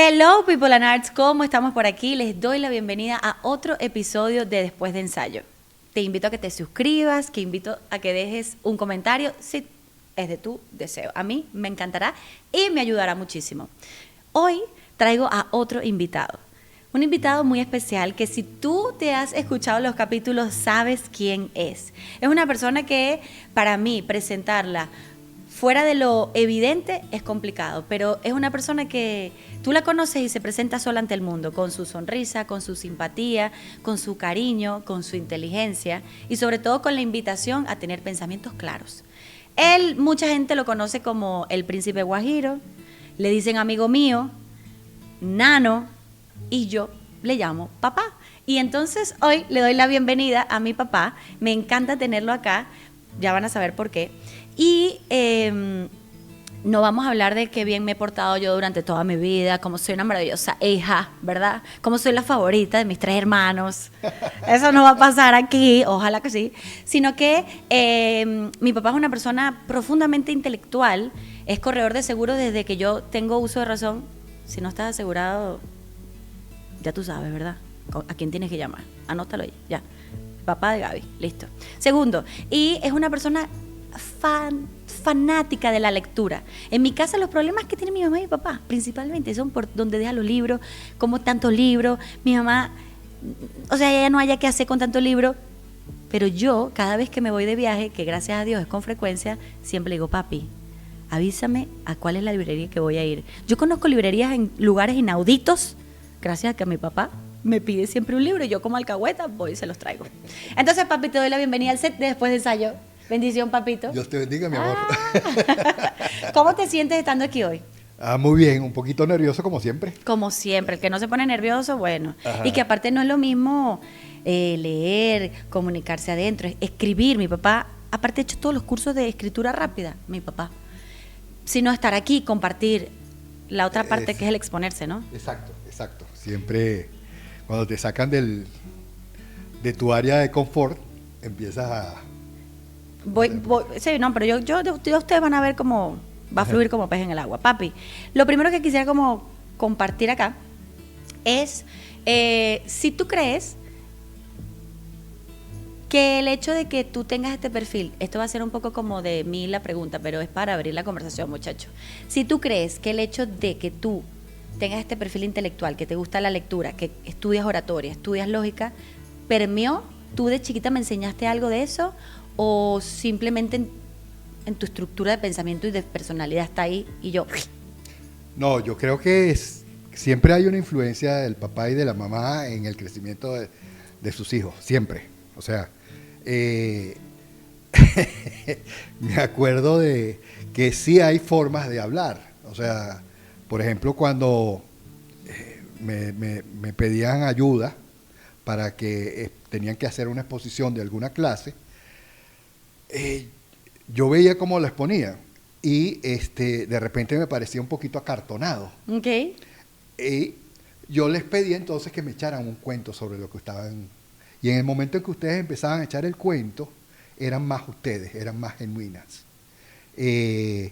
Hello people and arts, ¿cómo estamos por aquí? Les doy la bienvenida a otro episodio de Después de Ensayo. Te invito a que te suscribas, que invito a que dejes un comentario si es de tu deseo. A mí me encantará y me ayudará muchísimo. Hoy traigo a otro invitado. Un invitado muy especial que si tú te has escuchado los capítulos sabes quién es. Es una persona que para mí presentarla fuera de lo evidente es complicado, pero es una persona que tú la conoces y se presenta sola ante el mundo, con su sonrisa, con su simpatía, con su cariño, con su inteligencia y sobre todo con la invitación a tener pensamientos claros. Él, mucha gente lo conoce como el príncipe guajiro, le dicen amigo mío, nano, y yo le llamo papá. Y entonces hoy le doy la bienvenida a mi papá, me encanta tenerlo acá, ya van a saber por qué. Y no vamos a hablar de qué bien me he portado yo durante toda mi vida, cómo soy una maravillosa hija, ¿verdad? Cómo soy la favorita de mis 3 hermanos. Eso no va a pasar aquí, ojalá que sí. Sino que mi papá es una persona profundamente intelectual, es corredor de seguros desde que yo tengo uso de razón. Si no estás asegurado, ya tú sabes, ¿verdad? ¿A quién tienes que llamar? Anótalo ahí, ya. Papá de Gaby, listo. Segundo, y es una persona fanática de la lectura. En mi casa los problemas que tiene mi mamá y mi papá principalmente son por donde deja los libros, como tantos libros, mi mamá, o sea, ella no haya qué hacer con tantos libros, pero yo cada vez que me voy de viaje, que gracias a Dios es con frecuencia, siempre le digo, papi, avísame a cuál es la librería que voy a ir. Yo conozco librerías en lugares inauditos, gracias a que mi papá me pide siempre un libro y yo como alcahueta voy y se los traigo. Entonces, papi, te doy la bienvenida al set de Después de Ensayo. Bendición, papito. Dios te bendiga, mi amor. ¿Cómo te sientes estando aquí hoy? Muy bien, un poquito nervioso como siempre. Como siempre, el que no se pone nervioso, bueno. Ajá. Y que aparte no es lo mismo leer, comunicarse adentro, escribir. Mi papá, aparte ha hecho todos los cursos de escritura rápida, mi papá. Sino estar aquí, compartir la otra parte que es el exponerse, ¿no? Exacto, exacto. Siempre cuando te sacan de tu área de confort, empiezas a... Sí, no, pero yo ustedes van a ver cómo va a fluir como pez en el agua. Papi, lo primero que quisiera como compartir acá es si tú crees que el hecho de que tú tengas este perfil, esto va a ser un poco como de mí la pregunta, pero es para abrir la conversación, muchachos. Si tú crees que el hecho de que tú tengas este perfil intelectual, que te gusta la lectura, que estudias oratoria, estudias lógica, permeó, tú de chiquita me enseñaste algo de eso, o simplemente en tu estructura de pensamiento y de personalidad está ahí y yo... No, yo creo que siempre hay una influencia del papá y de la mamá en el crecimiento de sus hijos, siempre. O sea, me acuerdo de que sí hay formas de hablar. O sea, por ejemplo, cuando me pedían ayuda para que tenían que hacer una exposición de alguna clase, yo veía cómo lo exponía y de repente me parecía un poquito acartonado. Okay. Y yo les pedí entonces que me echaran un cuento sobre lo que estaban. Y en el momento en que ustedes empezaban a echar el cuento, eran más ustedes, eran más genuinas. Y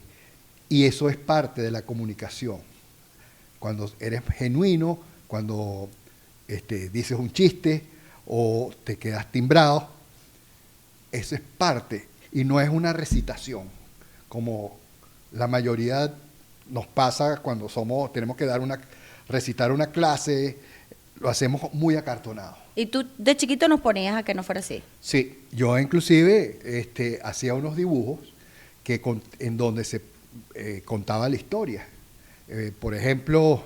eso es parte de la comunicación. Cuando eres genuino, cuando dices un chiste o te quedas timbrado, eso es parte. Y no es una recitación, como la mayoría nos pasa cuando tenemos que recitar una clase, lo hacemos muy acartonado. ¿Y tú de chiquito nos ponías a que no fuera así? Sí, yo inclusive hacía unos dibujos en donde se contaba la historia. Por ejemplo,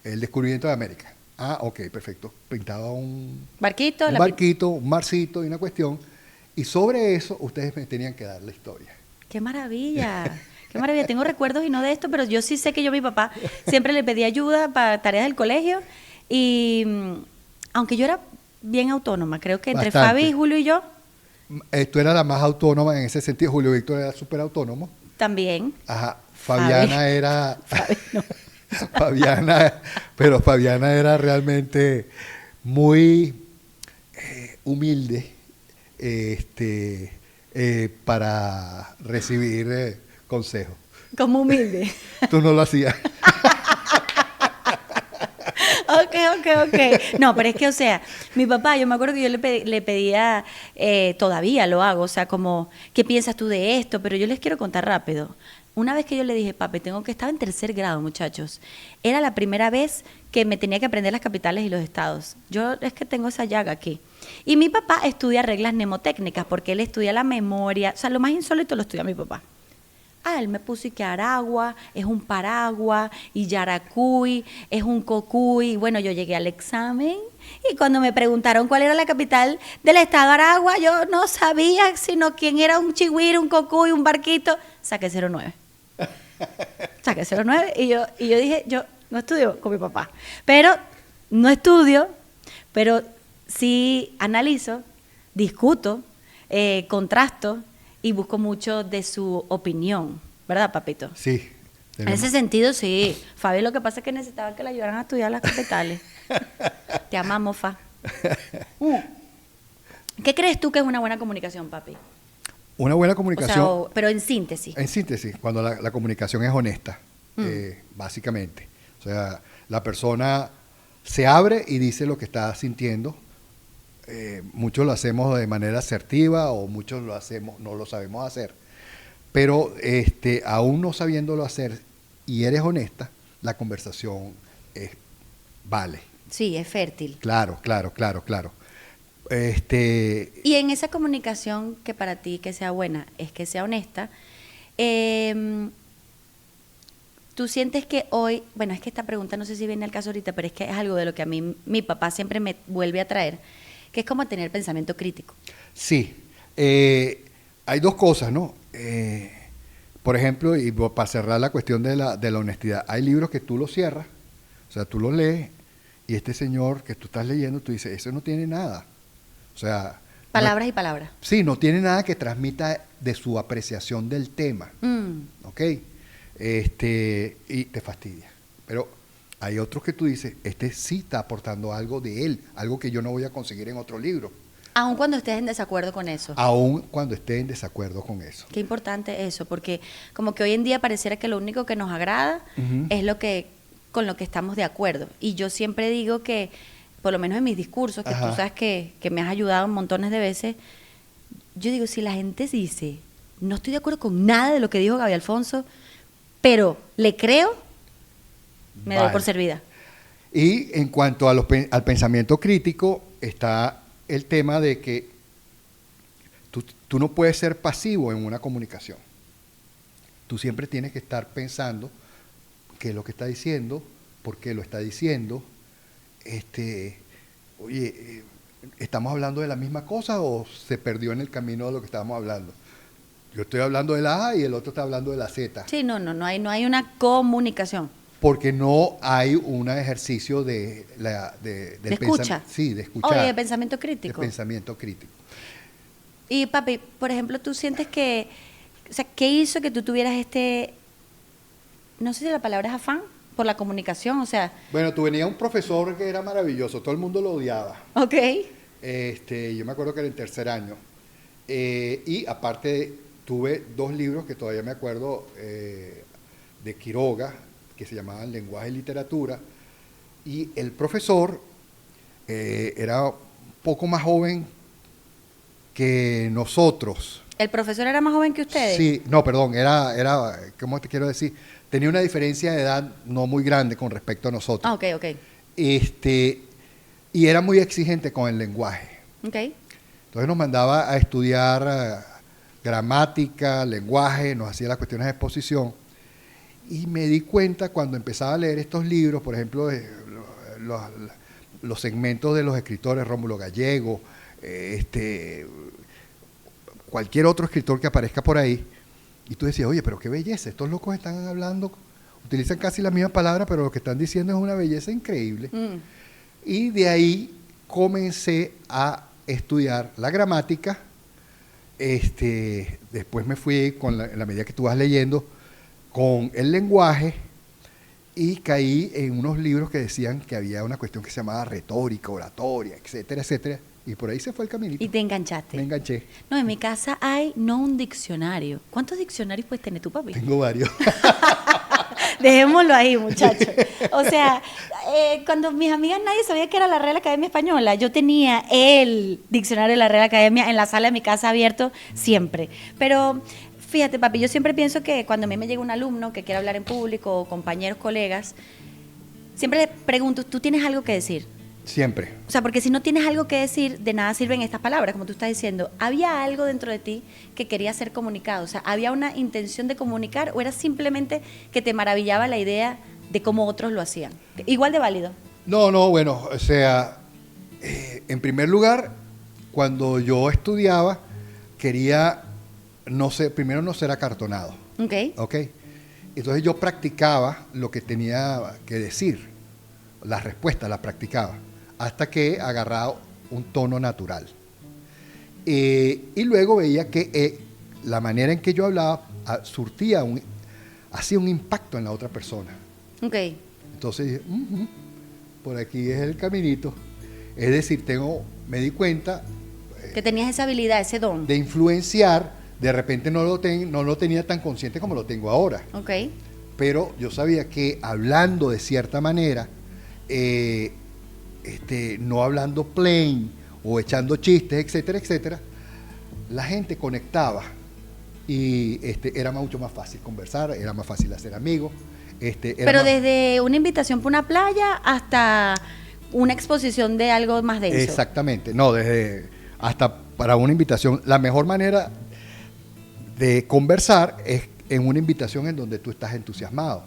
el descubrimiento de América. Ah, ok, perfecto. Pintaba un barquito, un marcito y una cuestión. Y sobre eso ustedes me tenían que dar la historia. ¡Qué maravilla! ¡Qué maravilla! Tengo recuerdos y no de esto, pero yo sí sé que yo a mi papá siempre le pedí ayuda para tareas del colegio. Y aunque yo era bien autónoma, creo que entre Bastante. Fabi, Julio y yo... Tú eras la más autónoma en ese sentido. Julio Víctor era súper autónomo. También. Ajá. Fabiana Fabi. era... Fabi, no. Fabiana era realmente muy humilde para recibir consejos. Como humilde. Tú no lo hacías. ok. No, pero es que, o sea, mi papá, yo me acuerdo que yo le pedía, todavía lo hago, o sea, como, ¿qué piensas tú de esto? Pero yo les quiero contar rápido. Una vez que yo le dije, papi, estaba en 3er grado, muchachos. Era la primera vez que me tenía que aprender las capitales y los estados. Yo es que tengo esa llaga aquí. Y mi papá estudia reglas mnemotécnicas, porque él estudia la memoria. O sea, lo más insólito lo estudia mi papá. Él me puso que Aragua es un Paragua y Yaracuy es un Cocuy. Bueno, yo llegué al examen y cuando me preguntaron cuál era la capital del estado Aragua, yo no sabía sino quién era un Chigüiro, un Cocuy, un barquito. Saqué 09. Saqué 09 y yo dije, yo no estudio con mi papá. Pero no estudio, pero sí analizo, discuto, contrasto y busco mucho de su opinión, ¿verdad, papito? Sí. En ese sentido, sí. Fabi, lo que pasa es que necesitaba que le ayudaran a estudiar las capitales. Te amamos, Fa. ¿Qué crees tú que es una buena comunicación, papi? Una buena comunicación. O sea, pero en síntesis. En síntesis, cuando la comunicación es honesta, básicamente. O sea, la persona se abre y dice lo que está sintiendo. Muchos lo hacemos de manera asertiva o muchos lo hacemos, no lo sabemos hacer. Pero aún no sabiéndolo hacer y eres honesta, la conversación vale. Sí, es fértil. Claro. Y en esa comunicación que para ti que sea buena es que sea honesta, tú sientes que hoy, bueno, es que esta pregunta no sé si viene al caso ahorita, pero es que es algo de lo que a mí mi papá siempre me vuelve a traer, que es como tener pensamiento crítico. Sí, hay dos cosas, ¿no? Por ejemplo, y para cerrar la cuestión de la honestidad, hay libros que tú los cierras, o sea, tú los lees y este señor que tú estás leyendo, tú dices, eso no tiene nada. O sea... Palabras y palabras. Sí, no tiene nada que transmita de su apreciación del tema, ¿ok? Y te fastidia. Pero hay otros que tú dices, sí está aportando algo de él, algo que yo no voy a conseguir en otro libro. Aun cuando estés en desacuerdo con eso. Aun cuando esté en desacuerdo con eso. Qué importante eso, porque como que hoy en día pareciera que lo único que nos agrada es con lo que estamos de acuerdo. Y yo siempre digo que, por lo menos en mis discursos, que tú sabes que me has ayudado montones de veces, yo digo, si la gente dice, no estoy de acuerdo con nada de lo que dijo Gaby Alfonso, pero le creo, me doy por servida. Y en cuanto al pensamiento crítico, está el tema de que tú no puedes ser pasivo en una comunicación. Tú siempre tienes que estar pensando qué es lo que está diciendo, por qué lo está diciendo. Oye, ¿estamos hablando de la misma cosa o se perdió en el camino de lo que estábamos hablando? Yo estoy hablando de la A y el otro está hablando de la Z. Sí, no hay una comunicación. Porque no hay un ejercicio de escucha. Sí, de escuchar. Oye, de pensamiento crítico. De pensamiento crítico. Y papi, por ejemplo, tú sientes que, o sea, ¿qué hizo que tú tuvieras no sé si la palabra es afán, por la comunicación? O sea... Bueno, tú venías un profesor que era maravilloso, todo el mundo lo odiaba. Ok. Yo me acuerdo que era el 3er año. Y aparte tuve 2 libros que todavía me acuerdo de Quiroga, que se llamaban Lenguaje y Literatura, y el profesor era un poco más joven que nosotros. ¿El profesor era más joven que ustedes? Sí, no, perdón, era ¿cómo te quiero decir? Tenía una diferencia de edad no muy grande con respecto a nosotros. Ah, ok. Y era muy exigente con el lenguaje. Ok. Entonces nos mandaba a estudiar gramática, lenguaje, nos hacía las cuestiones de exposición. Y me di cuenta cuando empezaba a leer estos libros, por ejemplo, los segmentos de los escritores, Rómulo Gallego, cualquier otro escritor que aparezca por ahí, y tú decías, oye, pero qué belleza, estos locos están hablando, utilizan casi la misma palabra, pero lo que están diciendo es una belleza increíble. Y de ahí comencé a estudiar la gramática. Después me fui, en la medida que tú vas leyendo, con el lenguaje, y caí en unos libros que decían que había una cuestión que se llamaba retórica, oratoria, etcétera, etcétera, y por ahí se fue el caminito. ¿Y te enganchaste? Me enganché. No, en mi casa hay no un diccionario. ¿Cuántos diccionarios puedes tener tú, papi? Tengo varios. Dejémoslo ahí, muchachos. O sea, cuando mis amigas nadie sabía que era la Real Academia Española, yo tenía el diccionario de la Real Academia en la sala de mi casa abierto siempre. Pero fíjate, papi, yo siempre pienso que cuando a mí me llega un alumno que quiere hablar en público, o compañeros, colegas, siempre le pregunto, ¿tú tienes algo que decir? Siempre. O sea, porque si no tienes algo que decir, de nada sirven estas palabras, como tú estás diciendo. ¿Había algo dentro de ti que quería ser comunicado? O sea, ¿había una intención de comunicar o era simplemente que te maravillaba la idea de cómo otros lo hacían? Igual de válido. No, bueno, o sea, en primer lugar, cuando yo estudiaba, quería, primero no ser acartonado. Ok. Entonces yo practicaba lo que tenía que decir, las respuestas las practicaba, hasta que agarraba un tono natural. Y luego veía que la manera en que yo hablaba hacía un impacto en la otra persona. Ok. Entonces dije, por aquí es el caminito. Es decir, me di cuenta que tenías esa habilidad, ese don. De influenciar. De repente no lo tenía tan consciente como lo tengo ahora. Ok. Pero yo sabía que hablando de cierta manera, no hablando plain o echando chistes, etcétera, etcétera, la gente conectaba y era mucho más fácil conversar, era más fácil hacer amigos. Pero desde una invitación para una playa hasta una exposición de algo más denso. Exactamente, no, hasta para una invitación. La mejor manera de conversar es en una invitación en donde tú estás entusiasmado.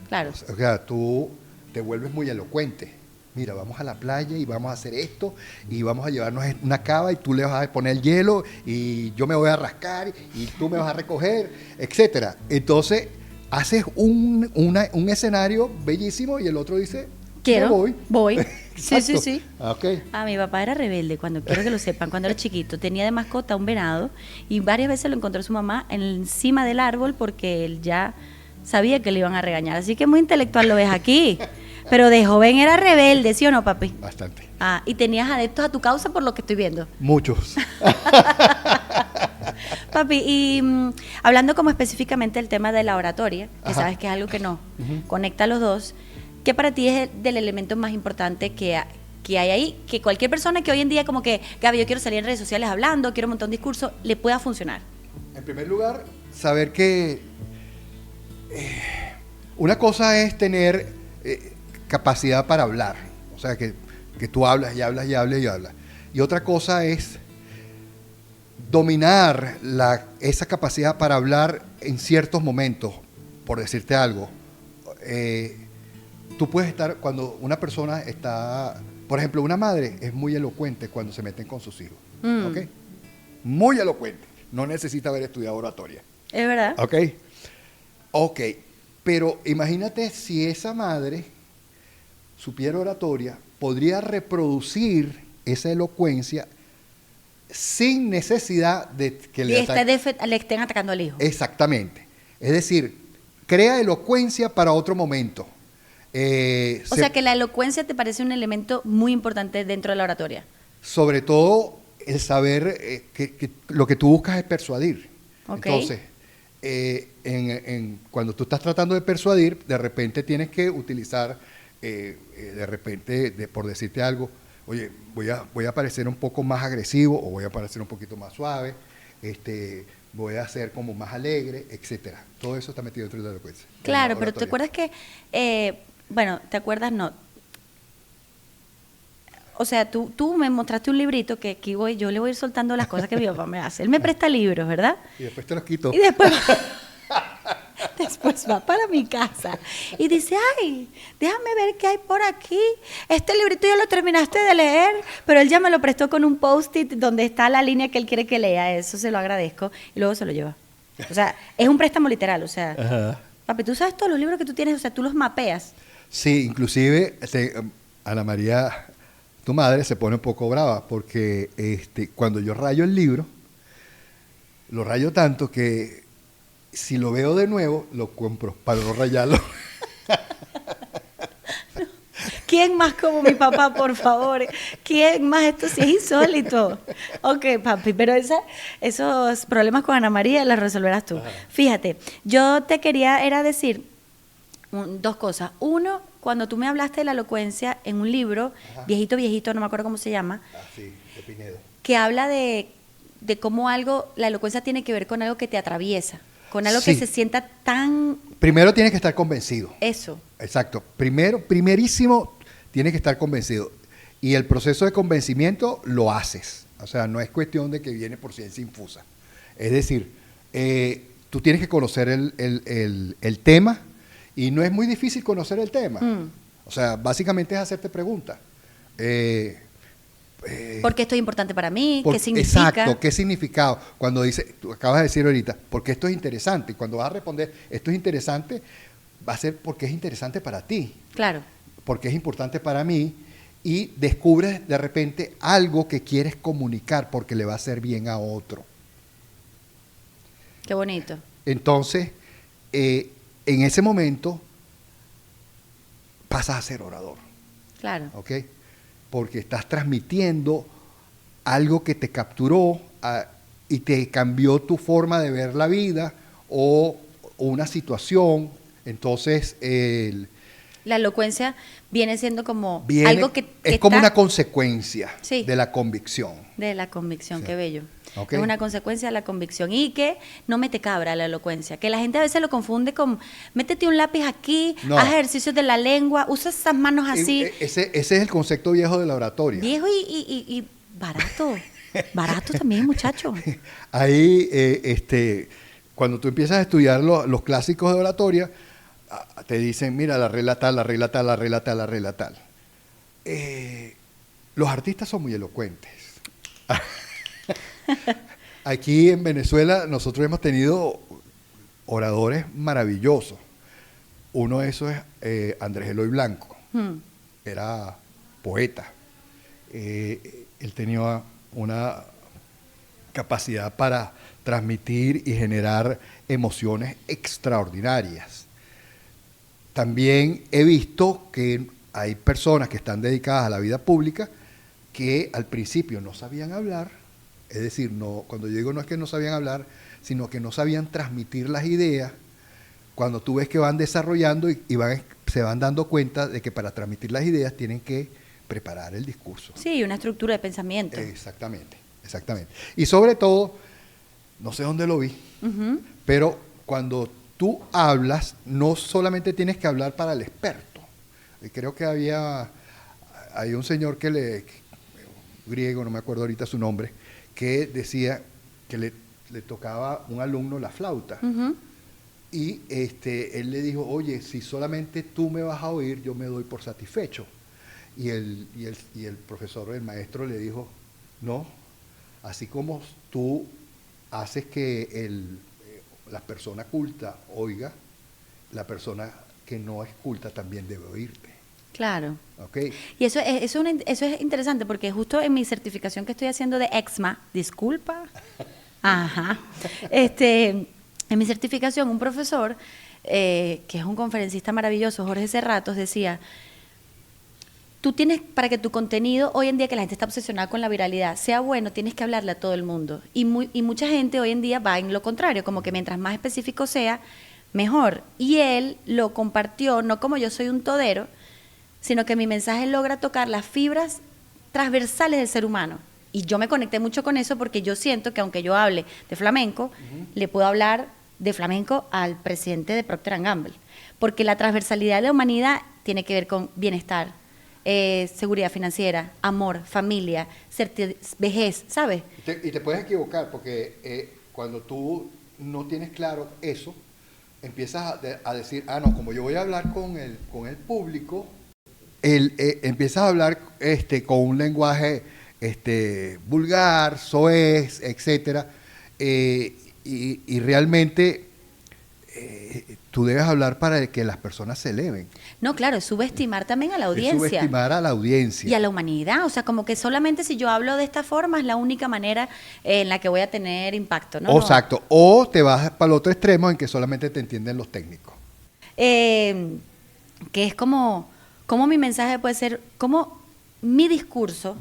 Claro. O sea, tú te vuelves muy elocuente. Mira, vamos a la playa y vamos a hacer esto y vamos a llevarnos una cava y tú le vas a poner hielo y yo me voy a rascar y tú me vas a recoger, etcétera. Entonces, haces un escenario bellísimo y el otro dice, quiero, voy. Sí. Okay. Mi papá era rebelde, quiero que lo sepan, cuando era chiquito. Tenía de mascota un venado y varias veces lo encontró su mamá encima del árbol porque él ya sabía que le iban a regañar. Así que muy intelectual lo ves aquí. Pero de joven era rebelde, ¿sí o no, papi? Bastante. Y tenías adeptos a tu causa por lo que estoy viendo. Muchos. Papi, y hablando como específicamente del tema de la oratoria, que Ajá. sabes que es algo que nos conecta a los dos, ¿qué para ti es del elemento más importante que hay ahí? Que cualquier persona que hoy en día como que, Gaby, yo quiero salir en redes sociales hablando, quiero montar un discurso, le pueda funcionar. En primer lugar, saber que una cosa es tener capacidad para hablar, o sea, que tú hablas y hablas y hablas y hablas. Y otra cosa es dominar esa capacidad para hablar en ciertos momentos, por decirte algo. Tú puedes estar, cuando una persona está, por ejemplo, una madre es muy elocuente cuando se meten con sus hijos, ¿ok? Muy elocuente, no necesita haber estudiado oratoria. ¿Es verdad? Ok, pero imagínate si esa madre supiera oratoria, podría reproducir esa elocuencia sin necesidad de que le estén atacando al hijo. Exactamente. Es decir, crea elocuencia para otro momento. O sea que la elocuencia te parece un elemento muy importante dentro de la oratoria. Sobre todo el saber que lo que tú buscas es persuadir. Okay. Entonces, cuando tú estás tratando de persuadir, de repente tienes que utilizar, de repente, por decirte algo, oye, voy a parecer un poco más agresivo o voy a parecer un poquito más suave, voy a ser como más alegre, etcétera. Todo eso está metido dentro de la elocuencia. Claro, pero ¿te acuerdas que, ¿te acuerdas? No. O sea, tú me mostraste un librito que aquí yo le voy a ir soltando las cosas que mi papá me hace. Él me presta libros, ¿verdad? Y después te los quito. Y después va para mi casa y dice, ay, déjame ver qué hay por aquí. Este librito ya lo terminaste de leer, pero él ya me lo prestó con un post-it donde está la línea que él quiere que lea. Eso se lo agradezco. Y luego se lo lleva. O sea, es un préstamo literal. O sea, ajá. Papi, tú sabes todos los libros que tú tienes, o sea, tú los mapeas. Sí, inclusive Ana María, tu madre, se pone un poco brava porque cuando yo rayo el libro, lo rayo tanto que si lo veo de nuevo, lo compro para no rayarlo. ¿Quién más como mi papá, por favor? ¿Quién más? Esto sí es insólito. Ok, papi, pero esos problemas con Ana María los resolverás tú. Ajá. Fíjate, yo te quería decir, dos cosas. Uno, cuando tú me hablaste de la elocuencia en un libro, Ajá. viejito, no me acuerdo cómo se llama, Sí, de Pinedo. que habla de cómo la elocuencia tiene que ver con algo que te atraviesa, con algo que Sí. se sienta tan... Primero tienes que estar convencido. Eso. Exacto. Primerísimo, tienes que estar convencido. Y el proceso de convencimiento lo haces. O sea, no es cuestión de que viene por ciencia infusa. Es decir, tú tienes que conocer el tema y no es muy difícil conocer el tema. O sea, básicamente es hacerte preguntas. ¿Por qué esto es importante para mí? ¿Qué significa? Exacto, ¿qué significado? Cuando dice, tú acabas de decir ahorita, porque esto es interesante. Y cuando vas a responder, esto es interesante, va a ser porque es interesante para ti. Claro. Porque es importante para mí. Y descubres de repente algo que quieres comunicar porque le va a hacer bien a otro. Qué bonito. Entonces, en ese momento, pasas a ser orador. Claro. ¿Ok? Porque estás transmitiendo algo que te capturó y te cambió tu forma de ver la vida o una situación. Entonces, La elocuencia viene siendo como algo que es como está una consecuencia Sí. de la convicción. de la convicción, Sí. qué bello. Ok. Es una consecuencia de la convicción y que no mete cabra la elocuencia, que la gente a veces lo confunde con métete un lápiz aquí, No. haz ejercicios de la lengua, usa esas manos así, Ese es el concepto viejo de la oratoria. viejo y barato, barato también, muchacho. Ahí, cuando tú empiezas a estudiar los clásicos de oratoria, te dicen, mira, la regla tal, la regla tal, la regla tal, la regla tal. Los artistas son muy elocuentes. Aquí en Venezuela nosotros hemos tenido oradores maravillosos. Uno de esos es Andrés Eloy Blanco. Era poeta. Él tenía una capacidad para transmitir y generar emociones extraordinarias. También he visto que hay personas que están dedicadas a la vida pública que al principio no sabían hablar, es decir, cuando yo digo no es que no sabían hablar, sino que no sabían transmitir las ideas. Cuando tú ves que van desarrollando y se van dando cuenta de que para transmitir las ideas tienen que preparar el discurso. Sí, una estructura de pensamiento. Exactamente. Y sobre todo, no sé dónde lo vi, pero cuando tú hablas, no solamente tienes que hablar para el experto. Y creo que hay un señor griego, no me acuerdo ahorita su nombre, que decía que le tocaba a un alumno la flauta. Y él le dijo, oye, si solamente tú me vas a oír, yo me doy por satisfecho. Y el profesor, el maestro, le dijo, no, así como tú haces que la persona culta oiga, la persona que no es culta también debe oírte. Claro. ¿Okay? Y eso es interesante porque justo en mi certificación que estoy haciendo de EXMA, disculpa, ajá, en mi certificación un profesor, que es un conferencista maravilloso, Jorge Serratos, decía, tú tienes, para que tu contenido, hoy en día que la gente está obsesionada con la viralidad, sea bueno, tienes que hablarle a todo el mundo. Y mucha gente hoy en día va en lo contrario, como que mientras más específico sea, mejor. Y él lo compartió, no como yo soy un todero, sino que mi mensaje logra tocar las fibras transversales del ser humano. Y yo me conecté mucho con eso porque yo siento que aunque yo hable de flamenco, le puedo hablar de flamenco al presidente de Procter & Gamble. Porque la transversalidad de la humanidad tiene que ver con bienestar, seguridad financiera, amor, familia, vejez, ¿sabes? Y te puedes equivocar porque cuando tú no tienes claro eso, empiezas a decir, no, como yo voy a hablar con el público, empiezas a hablar con un lenguaje vulgar, soez, etcétera, y realmente tú debes hablar para que las personas se eleven. No, claro, es subestimar también a la audiencia. Es subestimar a la audiencia. Y a la humanidad, o sea, como que solamente si yo hablo de esta forma es la única manera en la que voy a tener impacto, ¿no? Exacto, o te vas para el otro extremo en que solamente te entienden los técnicos. Que es como mi mensaje puede ser, como mi discurso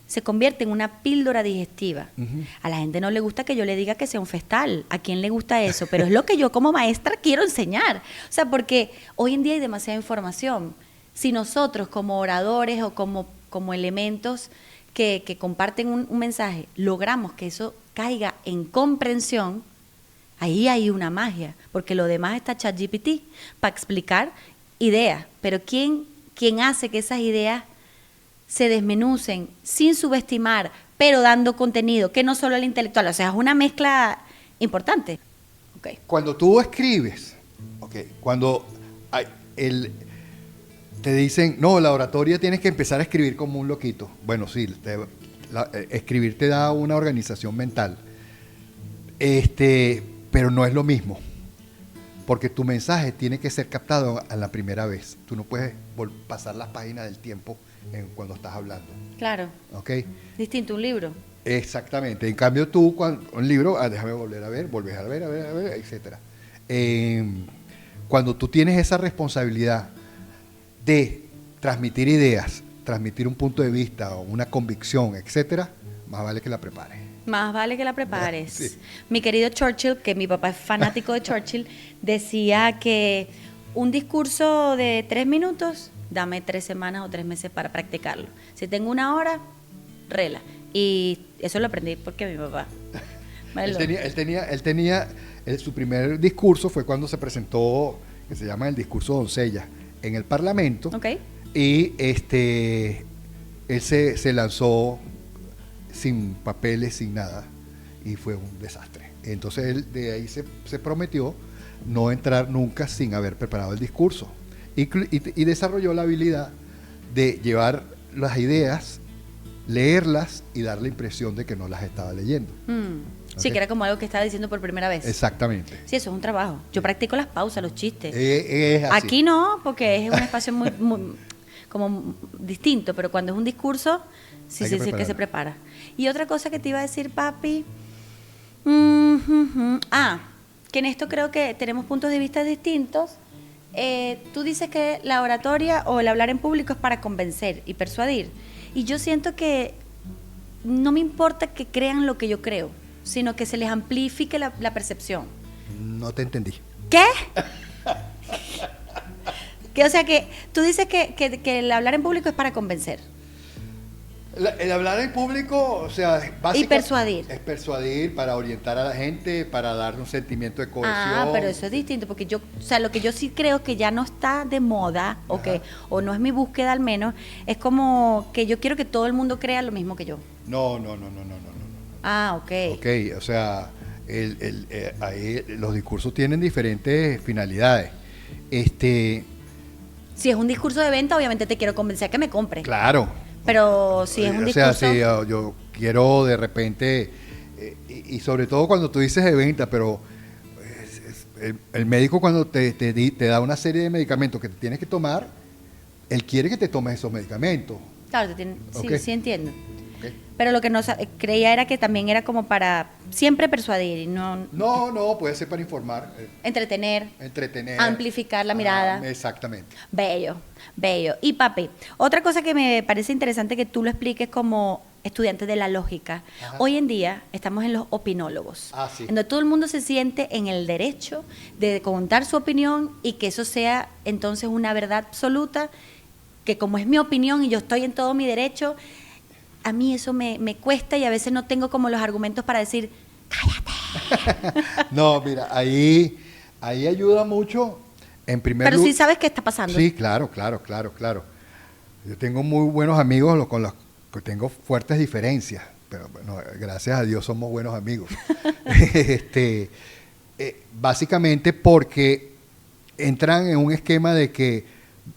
se convierte en una píldora digestiva. Ujú. A la gente no le gusta que yo le diga que sea un festal. ¿A quién le gusta eso? Pero es lo que yo como maestra quiero enseñar. O sea, porque hoy en día hay demasiada información. Si nosotros como oradores o como elementos que comparten un mensaje, logramos que eso caiga en comprensión, ahí hay una magia, porque lo demás está ChatGPT para explicar ideas, pero ¿quién hace que esas ideas se desmenucen sin subestimar, pero dando contenido, que no solo el intelectual? O sea, es una mezcla importante. Okay. Cuando tú escribes, cuando te dicen, no, la oratoria tienes que empezar a escribir como un loquito. Bueno, sí, escribir te da una organización mental, pero no es lo mismo, porque tu mensaje tiene que ser captado a la primera vez. Tú no puedes pasar las páginas del tiempo cuando estás hablando. Claro. ¿Ok? Distinto un libro. Exactamente. En cambio tú, un libro, déjame volver a ver, volver a ver, etcétera. Cuando tú tienes esa responsabilidad de transmitir ideas, transmitir un punto de vista o una convicción, etcétera, más vale que la prepares. Más vale que la prepares. Sí. Mi querido Churchill, que mi papá es fanático de Churchill, decía que un discurso de 3 minutos, dame 3 semanas o 3 meses para practicarlo. Si tengo 1 hora, rela. Y eso lo aprendí porque mi papá. Él tenía su primer discurso fue cuando se presentó, que se llama el discurso Doncella, en el Parlamento. Okay. Y él se lanzó sin papeles, sin nada, y fue un desastre. Entonces él de ahí se prometió no entrar nunca sin haber preparado el discurso. Y desarrolló la habilidad de llevar las ideas, leerlas y dar la impresión de que no las estaba leyendo. Sí, ¿Okay? que era como algo que estaba diciendo por primera vez. Exactamente. Sí, eso es un trabajo. Yo practico las pausas, los chistes. Es así. Aquí no, porque es un espacio muy como distinto, pero cuando es un discurso, sí que se prepara. Y otra cosa que te iba a decir, papi, que en esto creo que tenemos puntos de vista distintos. Tú dices que la oratoria o el hablar en público es para convencer y persuadir. Y yo siento que no me importa que crean lo que yo creo, sino que se les amplifique la percepción. No te entendí. ¿Qué? O sea, que tú dices que el hablar en público es para convencer. El hablar en público, o sea, básicamente Y persuadir. Es persuadir para orientar a la gente, para darle un sentimiento de cohesión. Pero eso es distinto, porque lo que yo sí creo que ya no está de moda, o no es mi búsqueda al menos, es como que yo quiero que todo el mundo crea lo mismo que yo. No. Ok. Ok, o sea, ahí los discursos tienen diferentes finalidades. Si es un discurso de venta, obviamente te quiero convencer a que me compre. Claro. Pero si es un discurso... O sea, si yo quiero de repente, y sobre todo cuando tú dices de venta, pero el médico cuando te da una serie de medicamentos que te tienes que tomar, él quiere que te tomes esos medicamentos. Claro, Okay. sí entiendo. Okay. Pero lo que no creía era que también era como para siempre persuadir y no... No, puede ser para informar. Entretener. Amplificar la mirada. Exactamente. Bello. Y papi, otra cosa que me parece interesante que tú lo expliques como estudiante de la lógica. Ajá. Hoy en día estamos en los opinólogos, Sí. en donde todo el mundo se siente en el derecho de contar su opinión y que eso sea entonces una verdad absoluta, que como es mi opinión y yo estoy en todo mi derecho, a mí eso me cuesta y a veces no tengo como los argumentos para decir, cállate. No, mira, ahí ayuda mucho. En primer Pero lugar, sí sabes qué está pasando. Sí, claro. Yo tengo muy buenos amigos con los que tengo fuertes diferencias, pero bueno, gracias a Dios somos buenos amigos. Básicamente porque entran en un esquema de que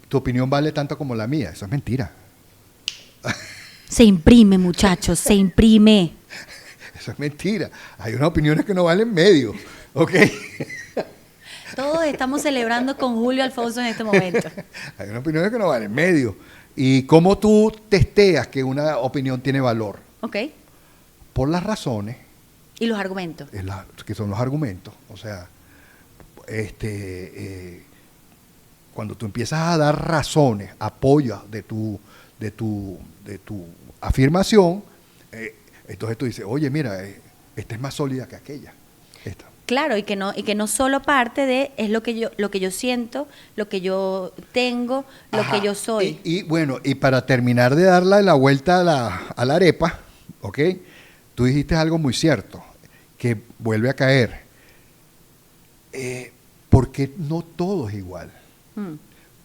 tu opinión vale tanto como la mía. Eso es mentira. Se imprime, muchachos, se imprime. Eso es mentira. Hay unas opiniones que no valen medio, ¿ok? Todos estamos celebrando con Julio Alfonso en este momento. Hay unas opiniones que no valen medio. ¿Y cómo tú testeas que una opinión tiene valor? Ok. Por las razones. ¿Y los argumentos? Que son los argumentos. O sea, cuando tú empiezas a dar razones, apoyos de tu afirmación, entonces tú dices, oye, mira, esta es más sólida que aquella. Esta. Claro, y que no solo parte de es lo que yo siento, lo que yo tengo, lo Ajá. que yo soy. Y bueno, y para terminar de darle la vuelta a la arepa, ¿ok? Tú dijiste algo muy cierto, que vuelve a caer. Porque no todo es igual.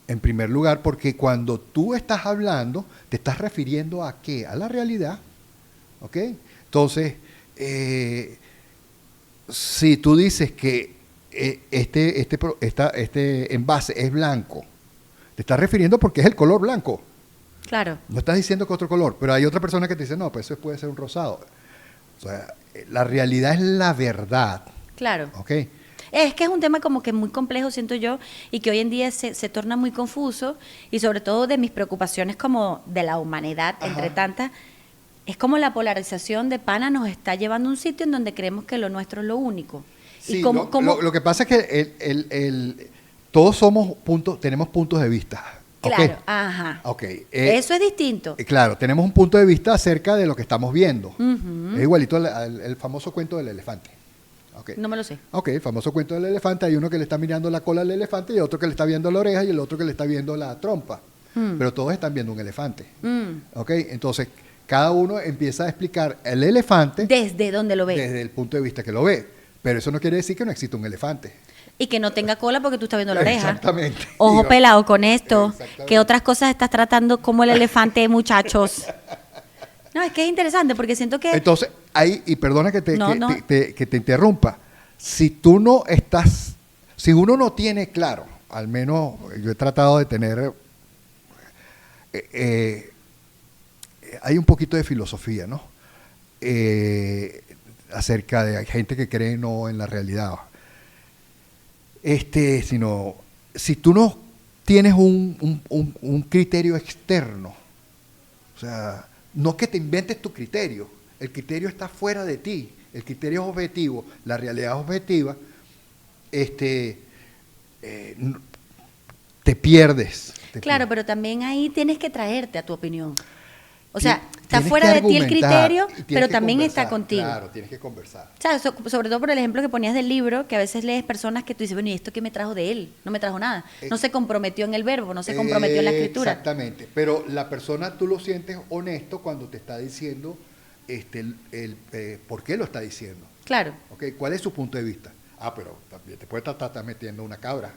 En primer lugar, porque cuando tú estás hablando, te estás refiriendo a ¿qué? A la realidad, ¿ok? Entonces, si tú dices que este envase es blanco, te estás refiriendo porque es el color blanco. Claro. No estás diciendo que otro color, pero hay otra persona que te dice, no, pues eso puede ser un rosado. O sea, la realidad es la verdad. Claro. ¿Ok? Es que es un tema como que muy complejo, siento yo, y que hoy en día se torna muy confuso, y sobre todo de mis preocupaciones como de la humanidad, entre tantas, es como la polarización de pana nos está llevando a un sitio en donde creemos que lo nuestro es lo único. Sí, y como, lo que pasa es que todos tenemos puntos de vista. Claro, ¿Okay? ajá. Okay. Eso es distinto. Claro, tenemos un punto de vista acerca de lo que estamos viendo. Es igualito al famoso cuento del elefante. Okay. No me lo sé. Ok, el famoso cuento del elefante. Hay uno que le está mirando la cola al elefante y otro que le está viendo la oreja y el otro que le está viendo la trompa. Pero todos están viendo un elefante. Ok, entonces cada uno empieza a explicar el elefante desde donde lo ve. Desde el punto de vista que lo ve. Pero eso no quiere decir que no exista un elefante. Y que no tenga cola porque tú estás viendo la oreja. Exactamente. Ojo pelado con esto. ¿Qué otras cosas estás tratando como el elefante, muchachos? No, es que es interesante porque siento que... Entonces, ahí, y perdona que te interrumpa, si uno no tiene claro, al menos yo he tratado de tener, hay un poquito de filosofía, ¿no? Acerca de gente que cree no en la realidad. Sino, si tú no tienes un criterio externo, o sea, no que te inventes tu criterio, el criterio está fuera de ti, el criterio es objetivo, la realidad es objetiva, te pierdes. Claro, pero también ahí tienes que traerte a tu opinión. O sea, está Tienes fuera que de ti el criterio, argumentar, pero también está contigo. Claro, tienes que conversar. O sea, sobre todo por el ejemplo que ponías del libro, que a veces lees personas que tú dices, bueno, ¿y esto qué me trajo de él? No me trajo nada. No se comprometió en el verbo, no se comprometió en la escritura. Exactamente, pero la persona tú lo sientes honesto cuando te está diciendo por qué lo está diciendo. Claro. Okay, ¿cuál es su punto de vista? Ah, pero también te puede estar metiendo una cabra.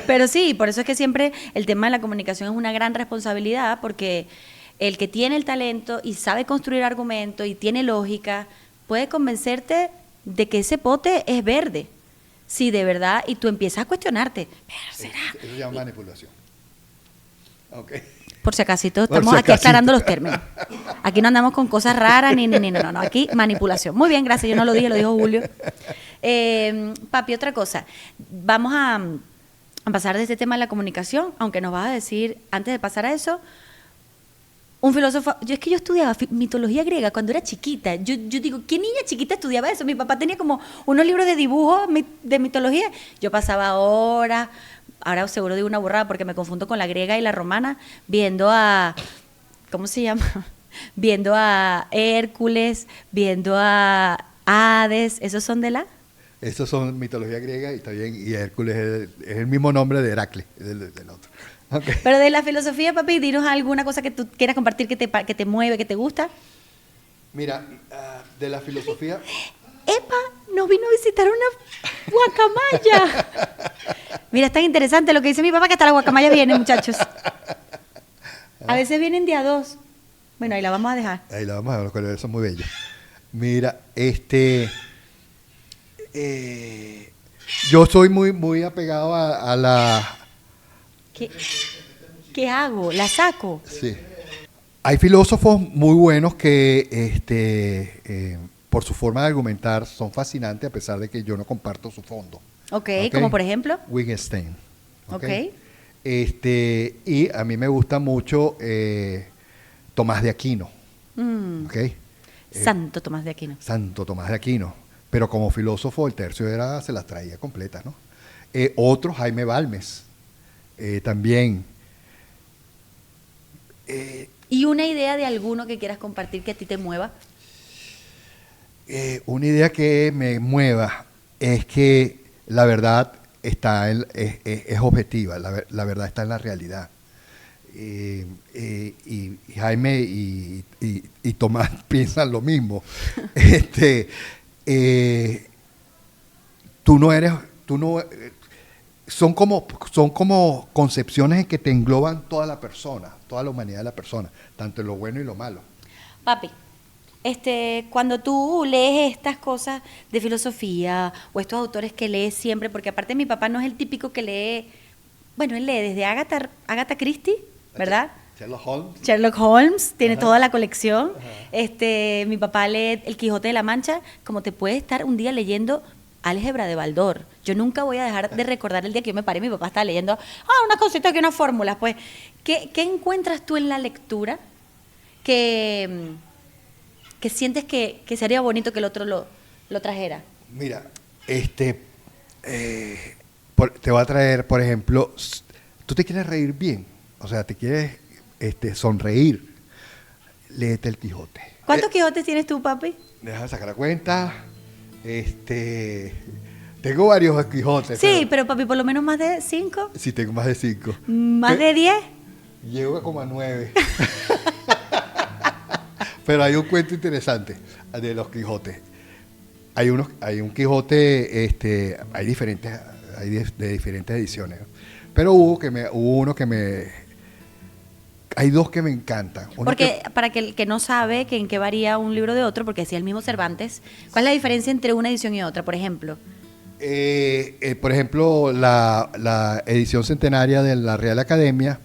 Pero sí, por eso es que siempre el tema de la comunicación es una gran responsabilidad, porque el que tiene el talento y sabe construir argumentos y tiene lógica, puede convencerte de que ese pote es verde. Sí, de verdad, y tú empiezas a cuestionarte, ¿pero será? Eso se llama manipulación. Okay. Por si acaso, estamos aquí aclarando los términos. Aquí no andamos con cosas raras, no, aquí manipulación. Muy bien, gracias, yo no lo dije, lo dijo Julio. Papi, otra cosa, vamos a pasar de este tema de la comunicación, aunque nos vas a decir, antes de pasar a eso, un filósofo, yo estudiaba mitología griega cuando era chiquita, yo digo, ¿qué niña chiquita estudiaba eso? Mi papá tenía como unos libros de dibujo de mitología, yo pasaba horas, ahora seguro digo una burrada porque me confundo con la griega y la romana, viendo a, ¿cómo se llama? Viendo a Hércules, viendo a Hades, ¿esos son de la? Esos son mitología griega y está bien, y Hércules es el mismo nombre de Heracles, del otro. Okay. Pero de la filosofía, papi, dinos alguna cosa que tú quieras compartir que te mueve, que te gusta. Mira, de la filosofía... ¡Epa! Nos vino a visitar una guacamaya. Mira, es tan interesante lo que dice mi papá que hasta la guacamaya viene, muchachos. A veces vienen día 2. Bueno, ahí la vamos a dejar. Ahí la vamos a dejar, los colores son muy bellos. Mira, yo soy muy apegado a la... ¿Qué hago? ¿La saco? Sí. Hay filósofos muy buenos que... por su forma de argumentar, son fascinantes a pesar de que yo no comparto su fondo. Okay. Como por ejemplo. Wittgenstein. Okay. Y a mí me gusta mucho Tomás de Aquino. Okay. Santo Tomás de Aquino. Santo Tomás de Aquino. Pero como filósofo, el tercio se las traía completas, ¿no? Otro, Jaime Balmes, también. ¿Y una idea de alguno que quieras compartir que a ti te mueva? Una idea que me mueva es que la verdad es objetiva, la verdad está en la realidad. Y Jaime y Tomás piensan lo mismo. Tú no, son como concepciones en que te engloban toda la persona, toda la humanidad de la persona, tanto en lo bueno y lo malo. Papi, cuando tú lees estas cosas de filosofía o estos autores que lees siempre, porque aparte mi papá no es el típico que lee, bueno, él lee desde Agatha Christie, ¿verdad? Sherlock Holmes, tiene toda la colección. Mi papá lee El Quijote de la Mancha, como te puede estar un día leyendo álgebra de Baldor. Yo nunca voy a dejar de recordar el día que yo me paré y mi papá estaba leyendo, unas cositas que unas fórmulas. Pues, ¿qué encuentras tú en la lectura que sientes que sería bonito que el otro lo trajera? Mira, te va a traer, por ejemplo, tú te quieres reír bien, o sea, te quieres sonreír, léete El Quijote. ¿Cuántos Quijotes tienes tú, papi? Deja sacar la cuenta. Tengo varios Quijotes. Sí, pero papi, por lo menos más de 5. Sí, tengo más de 5. ¿Más de 10? Llego como a 9. Pero hay un cuento interesante de los Quijotes. Hay un Quijote, hay de diferentes ediciones, ¿no? Pero hubo uno que me... Hay dos que me encantan. Porque para el que no sabe en qué varía un libro de otro, porque decía el mismo Cervantes, ¿cuál es la diferencia entre una edición y otra, por ejemplo? Por ejemplo, la edición centenaria de la Real Academia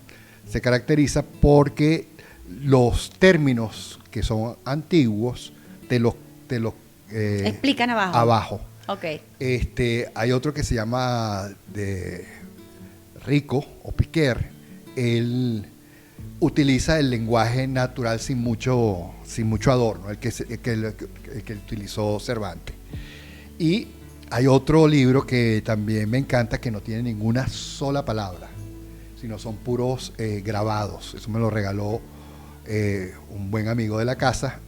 se caracteriza porque los términos que son antiguos te los explican abajo. Okay. Hay otro que se llama de Rico o Piquer. Él utiliza el lenguaje natural sin mucho adorno, el que utilizó Cervantes. Y hay otro libro que también me encanta, que no tiene ninguna sola palabra, sino son puros grabados. Eso me lo regaló un buen amigo de la casa,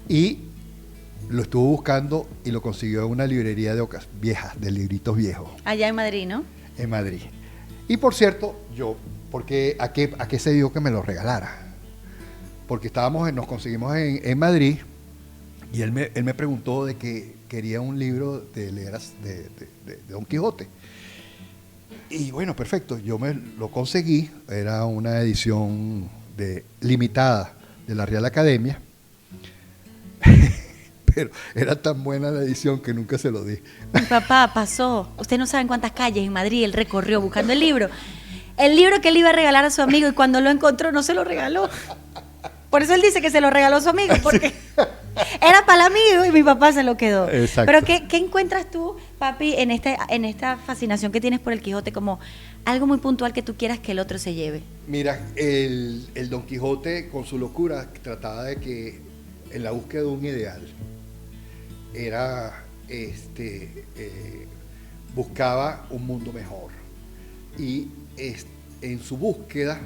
y lo estuvo buscando y lo consiguió en una librería viejas, de libritos viejos. Allá en Madrid, ¿no? En Madrid. Y por cierto, porque ¿a qué se dio que me lo regalara? Porque nos conseguimos en Madrid, y él me preguntó de que quería un libro de leer de Don Quijote. Y bueno, perfecto, yo me lo conseguí, era una edición limitada de la Real Academia, pero era tan buena la edición que nunca se lo di. Mi papá pasó, usted no sabe cuántas calles en Madrid él recorrió buscando el libro que él iba a regalar a su amigo, y cuando lo encontró no se lo regaló. Por eso él dice que se lo regaló a su amigo, porque era para el amigo y mi papá se lo quedó. Exacto. Pero ¿qué encuentras tú, papi, en esta fascinación que tienes por el Quijote, como algo muy puntual que tú quieras que el otro se lleve? Mira, el Don Quijote, con su locura, trataba de que en la búsqueda de un ideal era buscaba un mundo mejor, y en su búsqueda,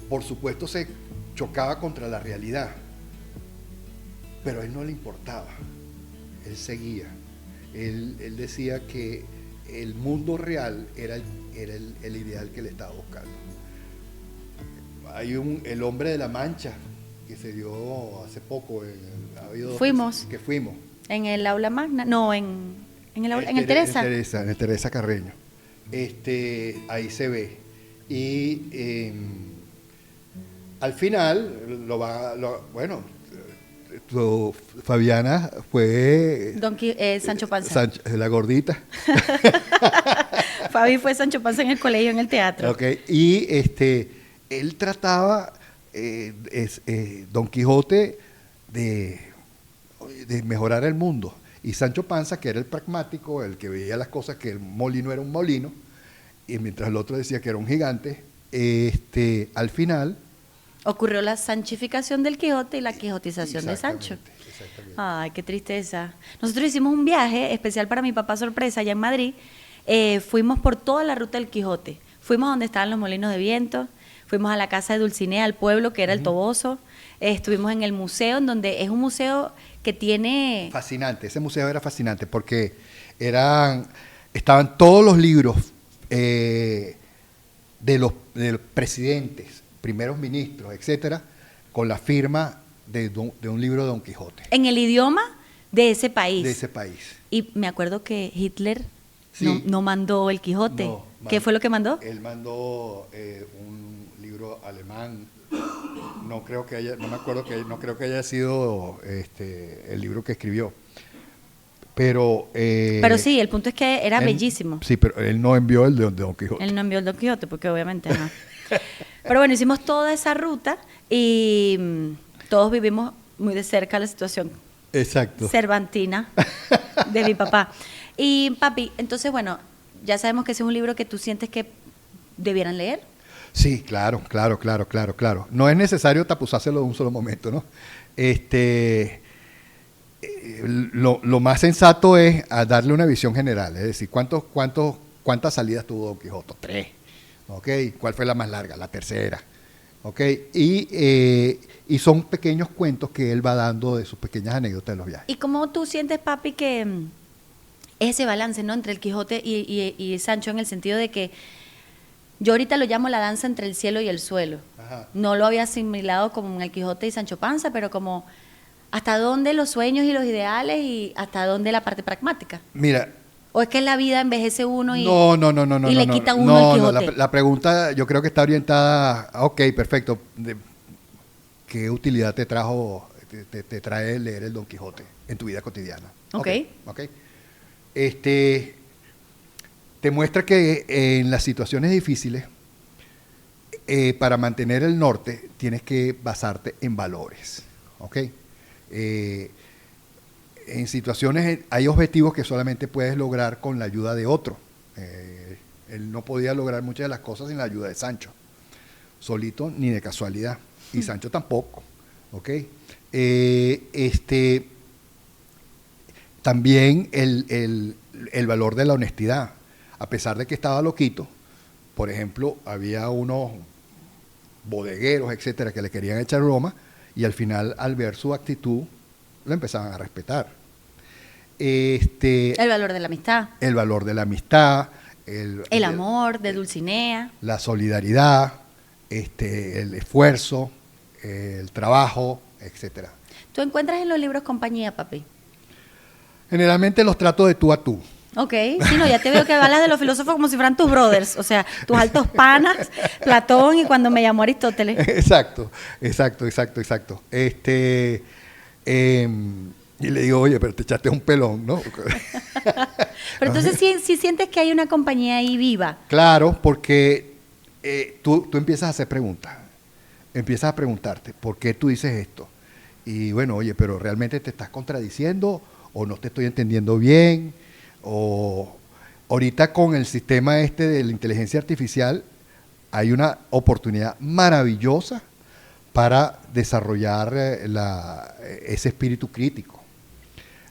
por supuesto, se chocaba contra la realidad, pero a él no le importaba, él seguía, él decía que el mundo real era el ideal que le estaba buscando. Hay el Hombre de la Mancha, que se dio hace poco, fuimos en el aula magna, no, en el Teresa. En el Teresa Carreño. Ahí se ve. Y al final, Fabiana fue... Sancho Panza. La gordita. Fabi fue Sancho Panza en el colegio, en el teatro. Okay. Y él trataba, Don Quijote, de mejorar el mundo. Y Sancho Panza, que era el pragmático, el que veía las cosas, que el molino era un molino, y mientras el otro decía que era un gigante, al final... ocurrió la sanchificación del Quijote y la quijotización de Sancho. Exactamente. Ay, qué tristeza. Nosotros hicimos un viaje especial para mi papá sorpresa allá en Madrid. Fuimos por toda la ruta del Quijote. Fuimos donde estaban los molinos de viento, fuimos a la casa de Dulcinea, al pueblo, que era el Toboso, estuvimos en el museo, en donde es un museo que tiene... Fascinante, ese museo era fascinante porque estaban todos los libros de los presidentes, primeros ministros, etcétera, con la firma de un libro de Don Quijote. En el idioma de ese país. De ese país. Y me acuerdo que Hitler Sí. no mandó el Quijote. No, ¿Qué fue lo que mandó? Él mandó un libro alemán. No creo que haya sido el libro que escribió. Pero Sí, el punto es que era bellísimo. Sí, pero él no envió el de Don Quijote. Él no envió el Don Quijote, porque obviamente no. Pero bueno, hicimos toda esa ruta y todos vivimos muy de cerca la situación Exacto. cervantina de mi papá. Y papi, entonces bueno, ya sabemos que ese es un libro que tú sientes que debieran leer. Sí, claro. No es necesario tapuzárselo de un solo momento, ¿no? Lo más sensato es darle una visión general, es decir, ¿cuántas salidas tuvo Don Quijote? 3. ¿Ok? ¿Cuál fue la más larga? La tercera. ¿Ok? Y son pequeños cuentos que él va dando de sus pequeñas anécdotas de los viajes. ¿Y cómo tú sientes, papi, que ese balance, ¿no?, entre el Quijote y Sancho, en el sentido de que yo ahorita lo llamo la danza entre el cielo y el suelo? Ajá. No lo había asimilado como en el Quijote y Sancho Panza, pero como hasta dónde los sueños y los ideales y hasta dónde la parte pragmática. Mira. ¿O es que en la vida envejece uno y, No, y le quita uno el Quijote? La pregunta yo creo que está orientada, ok, perfecto. ¿Qué utilidad te trae leer el Don Quijote en tu vida cotidiana? Ok. Te muestra que en las situaciones difíciles, para mantener el norte, tienes que basarte en valores. ¿Ok? En situaciones hay objetivos que solamente puedes lograr con la ayuda de otro. Él no podía lograr muchas de las cosas sin la ayuda de Sancho, solito ni de casualidad, y Sancho tampoco. ¿Ok? También el valor de la honestidad. A pesar de que estaba loquito, por ejemplo, había unos bodegueros, etcétera, que le querían echar broma, y al final, al ver su actitud, lo empezaban a respetar. El valor de la amistad. El valor de la amistad. El amor de Dulcinea. La solidaridad, el esfuerzo, el trabajo, etcétera. ¿Tú encuentras en los libros compañía, papi? Generalmente los trato de tú a tú. Ok, sí, no, ya te veo que hablas de los filósofos como si fueran tus brothers, o sea, tus altos panas, Platón y cuando me llamó Aristóteles. Exacto. Y le digo, oye, pero te echaste un pelón, ¿no? Pero entonces sí sientes que hay una compañía ahí viva. Claro, porque tú empiezas a hacer preguntas, empiezas a preguntarte, ¿por qué tú dices esto? Y bueno, oye, pero ¿realmente te estás contradiciendo o no te estoy entendiendo bien? O ahorita con el sistema de la inteligencia artificial hay una oportunidad maravillosa para desarrollar ese espíritu crítico.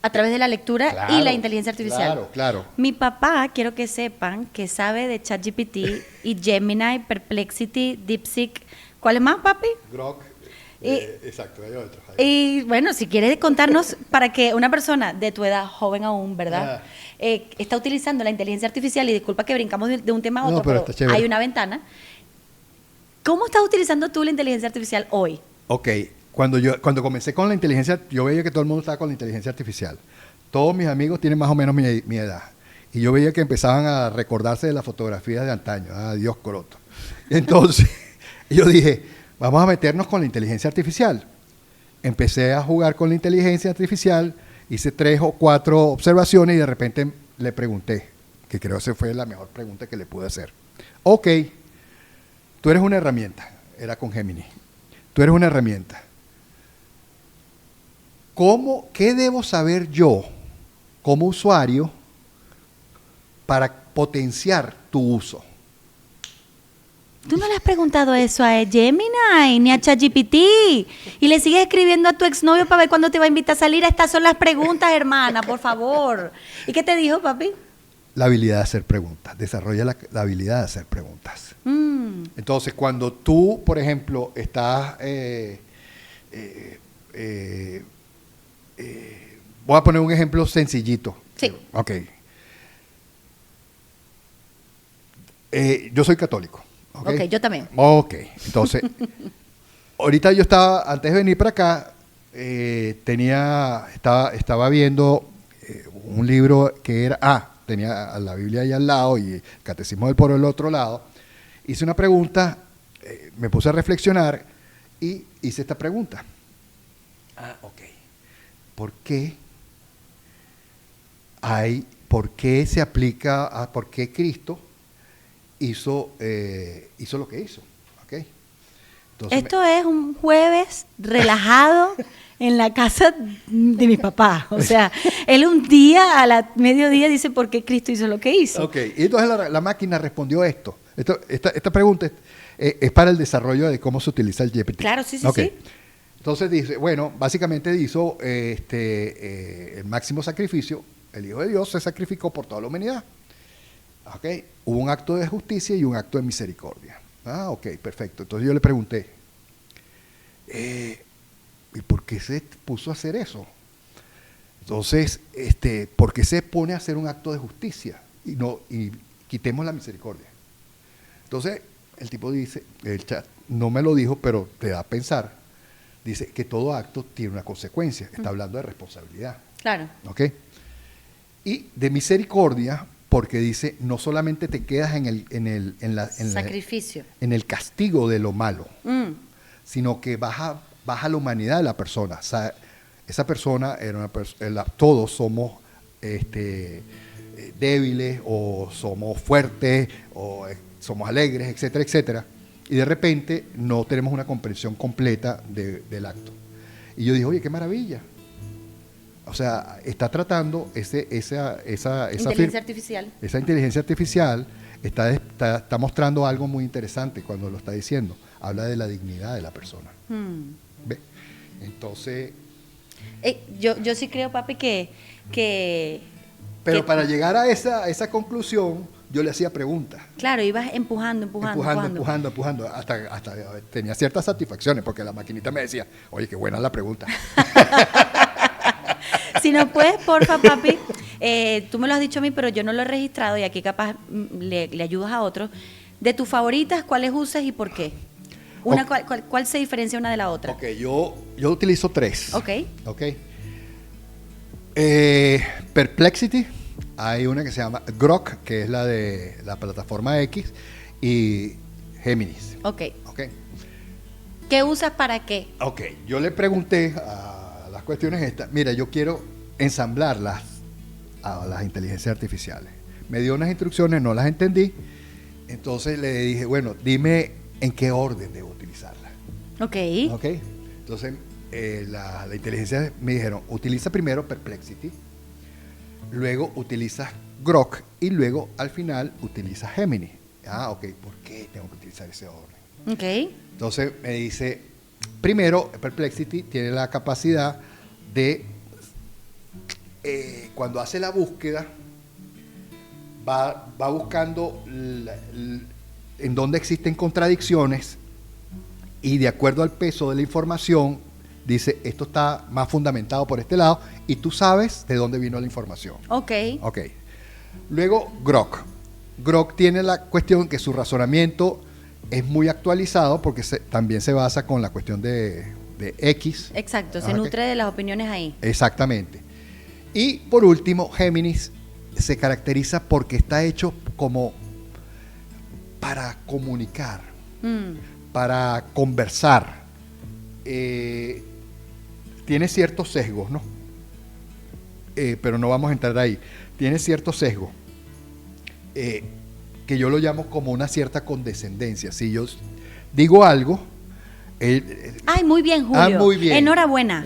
A través de la lectura Claro, y la inteligencia artificial. Claro. Mi papá, quiero que sepan, que sabe de ChatGPT y Gemini, Perplexity, DeepSeek. ¿Cuál es más, papi? Grok. Exacto, hay otros. Y bueno, si quieres contarnos, para que una persona de tu edad, joven aún, ¿verdad? Está utilizando la inteligencia artificial, y disculpa que brincamos de un tema a otro, pero pero hay una ventana. ¿Cómo estás utilizando tú la inteligencia artificial hoy? Ok, cuando comencé con la inteligencia, yo veía que todo el mundo estaba con la inteligencia artificial. Todos mis amigos tienen más o menos mi edad. Y yo veía que empezaban a recordarse de las fotografías de antaño. Dios coroto. Entonces, yo dije, vamos a meternos con la inteligencia artificial. Empecé a jugar con la inteligencia artificial, hice 3 o 4 observaciones y de repente le pregunté, que creo que esa fue la mejor pregunta que le pude hacer. Ok, tú eres una herramienta, era con Gemini. Tú eres una herramienta. ¿Qué debo saber yo como usuario para potenciar tu uso? ¿Tú no le has preguntado eso a Gemini ni a ChatGPT? Y le sigues escribiendo a tu exnovio para ver cuándo te va a invitar a salir. Estas son las preguntas, hermana, por favor. ¿Y qué te dijo, papi? la habilidad de hacer preguntas, desarrolla la habilidad de hacer preguntas. Entonces, cuando tú, por ejemplo, estás... voy a poner un ejemplo sencillito. Sí. Ok. Yo soy católico. Ok, yo también. Ok, entonces, ahorita yo estaba, antes de venir para acá, estaba viendo un libro que era, tenía la Biblia ahí al lado y el Catecismo por el otro lado. Hice una pregunta, me puse a reflexionar y hice esta pregunta. Ok. ¿Por qué se aplica por qué Cristo hizo lo que hizo? ¿Okay? Entonces, esto es un jueves relajado en la casa de mi papá. O sea, él un día a la mediodía dice por qué Cristo hizo lo que hizo. Ok, y entonces la máquina respondió esto. Esta pregunta es para el desarrollo de cómo se utiliza el GPT. Claro, sí. Entonces dice, bueno, básicamente hizo el máximo sacrificio. El Hijo de Dios se sacrificó por toda la humanidad. Okay. Hubo un acto de justicia y un acto de misericordia. Ok, perfecto. Entonces yo le pregunté, ¿y por qué se puso a hacer eso? Entonces, ¿por qué se pone a hacer un acto de justicia y quitemos la misericordia? Entonces, el tipo dice, el chat no me lo dijo, pero te da a pensar, dice que todo acto tiene una consecuencia. Está hablando de responsabilidad. Claro. ¿Ok? Y de misericordia, porque dice, no solamente te quedas Sacrificio. en el castigo de lo malo, sino que baja la humanidad de la persona. O sea, esa persona era una persona, todos somos débiles, o somos fuertes, o somos alegres, etcétera, etcétera. Y de repente no tenemos una comprensión completa del acto. Y yo dije, oye, qué maravilla. O sea, está tratando esa inteligencia artificial. Esa inteligencia artificial está mostrando algo muy interesante cuando lo está diciendo. Habla de la dignidad de la persona. ¿Ve? Entonces... yo sí creo, papi, Pero para llegar a esa conclusión, yo le hacía preguntas. Claro, ibas empujando. Hasta tenía ciertas satisfacciones, porque la maquinita me decía, oye, qué buena la pregunta. Si no puedes, porfa, papi, tú me lo has dicho a mí, pero yo no lo he registrado y aquí capaz le ayudas a otros. De tus favoritas, ¿cuáles usas y por qué? ¿Cuál se diferencia una de la otra? Ok, yo utilizo 3. Ok. Perplexity, hay una que se llama Grok, que es la de la plataforma X, y Géminis. Ok. ¿Qué usas para qué? Ok, yo le pregunté a las cuestiones estas, mira, yo quiero ensamblarlas a las inteligencias artificiales. Me dio unas instrucciones, no las entendí, entonces le dije, bueno, dime en qué orden debo utilizarlas. Ok. Entonces, la inteligencia me dijeron, utiliza primero Perplexity, luego utilizas Grok y luego al final utilizas Gemini. Ok, ¿por qué tengo que utilizar ese orden? Ok. Entonces me dice, primero, Perplexity tiene la capacidad de, cuando hace la búsqueda, va buscando en dónde existen contradicciones y de acuerdo al peso de la información, dice, esto está más fundamentado por este lado y tú sabes de dónde vino la información. Ok. Luego, Grok. Grok tiene la cuestión que su razonamiento es muy actualizado porque también se basa con la cuestión de X. Exacto, se nutre de las opiniones ahí. Exactamente. Y por último, Géminis se caracteriza porque está hecho como para comunicar, para conversar. Tiene ciertos sesgos, ¿no? Pero no vamos a entrar ahí. Tiene ciertos sesgos que yo lo llamo como una cierta condescendencia. Si yo digo algo... Ay, muy bien, Julio. Muy bien. Enhorabuena.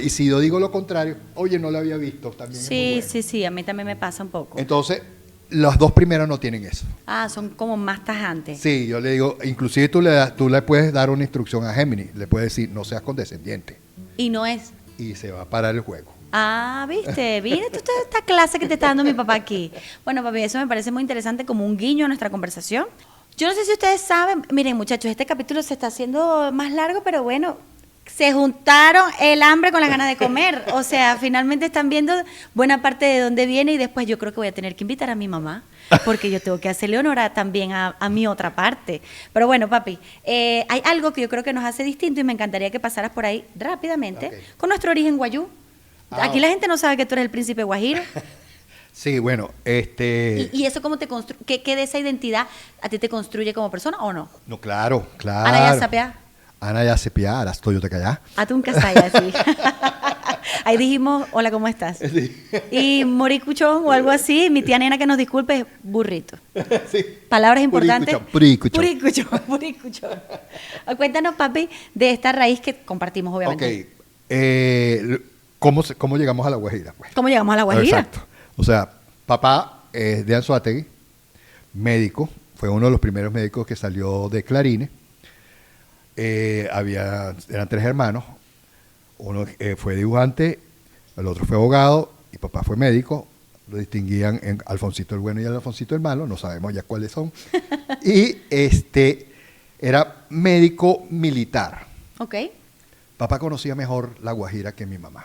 Y si yo digo lo contrario, oye, no lo había visto, también es muy bueno. Sí, a mí también me pasa un poco. Entonces, las dos primeras no tienen eso. Son como más tajantes. Sí, yo le digo, inclusive tú le puedes dar una instrucción a Gemini, le puedes decir, no seas condescendiente. Y no es. Y se va a parar el juego. Ah, ¿viste? ¿Viste toda esta clase que te está dando mi papá aquí? Bueno, papi, eso me parece muy interesante como un guiño a nuestra conversación. Yo no sé si ustedes saben, miren muchachos, este capítulo se está haciendo más largo, pero bueno, se juntaron el hambre con las ganas de comer. O sea, finalmente están viendo buena parte de dónde viene y después yo creo que voy a tener que invitar a mi mamá, porque yo tengo que hacerle honor también a mi otra parte. Pero bueno, papi, hay algo que yo creo que nos hace distinto y me encantaría que pasaras por ahí rápidamente con nuestro origen guayú. Aquí la gente no sabe que tú eres el príncipe guajiro. Sí, bueno, ¿Y eso cómo te construye? ¿Qué de esa identidad a ti te construye como persona o no? No, claro. Ana ya sapea. Ana ya sepia, ahora estoy yo te callá. A tu un casaya, sí. Ahí dijimos, hola, ¿cómo estás? Sí. Y moricuchón o algo así, mi tía nena que nos disculpe es burrito. Sí. Palabras importantes. Puricuchón. Puricuchón. Cuéntanos, papi, de esta raíz que compartimos, obviamente. Ok. ¿Cómo llegamos a La Guajira? Pues? ¿Cómo llegamos a La Guajira? Exacto. O sea, papá es de Anzoátegui, médico, fue uno de los primeros médicos que salió de Clarines. Eran 3 hermanos, uno fue dibujante, el otro fue abogado y papá fue médico. Lo distinguían en Alfonsito el Bueno y el Alfonsito el Malo, no sabemos ya cuáles son. Y era médico militar. Ok. Papá conocía mejor La Guajira que mi mamá.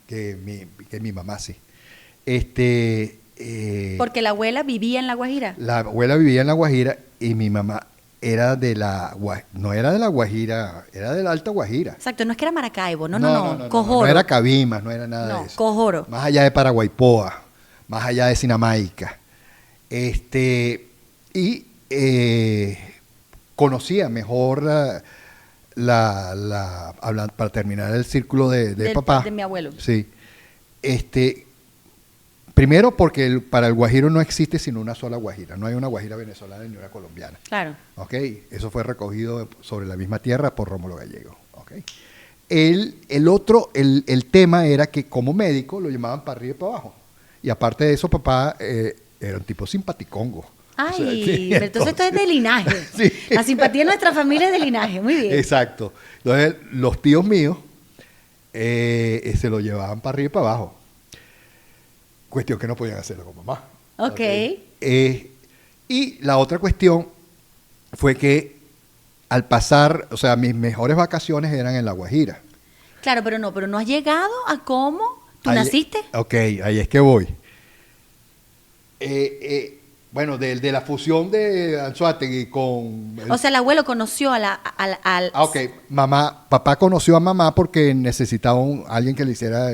Que mi mamá, sí. Porque la abuela vivía en La Guajira. La abuela vivía en La Guajira y mi mamá era no era de La Guajira, era de la Alta Guajira. Exacto, no es que era Maracaibo, no, Cojoro. No era Cabimas, no era nada de eso. Cojoro. Más allá de Paraguaypoa, más allá de Sinamaica. Y conocía mejor para terminar el círculo de papá. De mi abuelo. Sí. Primero porque para el guajiro no existe sino una sola guajira. No hay una guajira venezolana ni una colombiana. Claro. ¿Ok? Eso fue recogido sobre la misma tierra por Rómulo Gallego. ¿Ok? El tema era que como médico lo llamaban para arriba y para abajo. Y aparte de eso, papá era un tipo simpaticongo. Ay, o sea, sí, pero entonces esto es de linaje. Sí. La simpatía de nuestra familia es de linaje, muy bien. Exacto. Entonces, los tíos míos se lo llevaban para arriba y para abajo. Cuestión que no podían hacerlo con mamá. Ok. Y la otra cuestión fue que al pasar, o sea, mis mejores vacaciones eran en La Guajira. Claro, pero no has llegado a cómo tú naciste. Ok, ahí es que voy. Bueno, de la fusión de Anzoátegui con... O sea, el abuelo conoció al... ok, papá conoció a mamá porque necesitaba alguien que le hiciera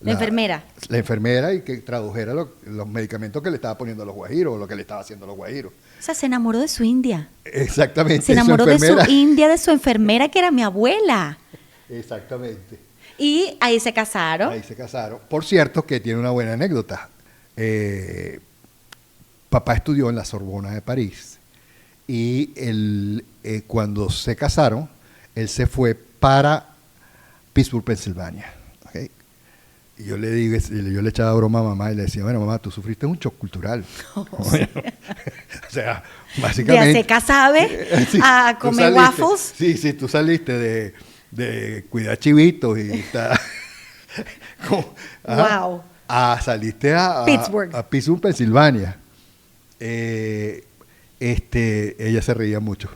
la enfermera. La enfermera y que tradujera los medicamentos que le estaba poniendo a los guajiros o lo que le estaba haciendo a los guajiros. O sea, se enamoró de su india. Exactamente. Se enamoró de su india, de su enfermera, que era mi abuela. Exactamente. Y ahí se casaron. Ahí se casaron. Por cierto, que tiene una buena anécdota. Papá estudió en la Sorbona de París y cuando se casaron, él se fue para Pittsburgh, Pensilvania. ¿Okay? Y yo le echaba broma a mamá y le decía, bueno, mamá, tú sufriste un shock cultural. Bueno, o sea, básicamente... De hacer casabe a comer waffles. Sí, tú saliste de cuidar chivitos y wow. Saliste a Pittsburgh, Pensilvania. Ella se reía mucho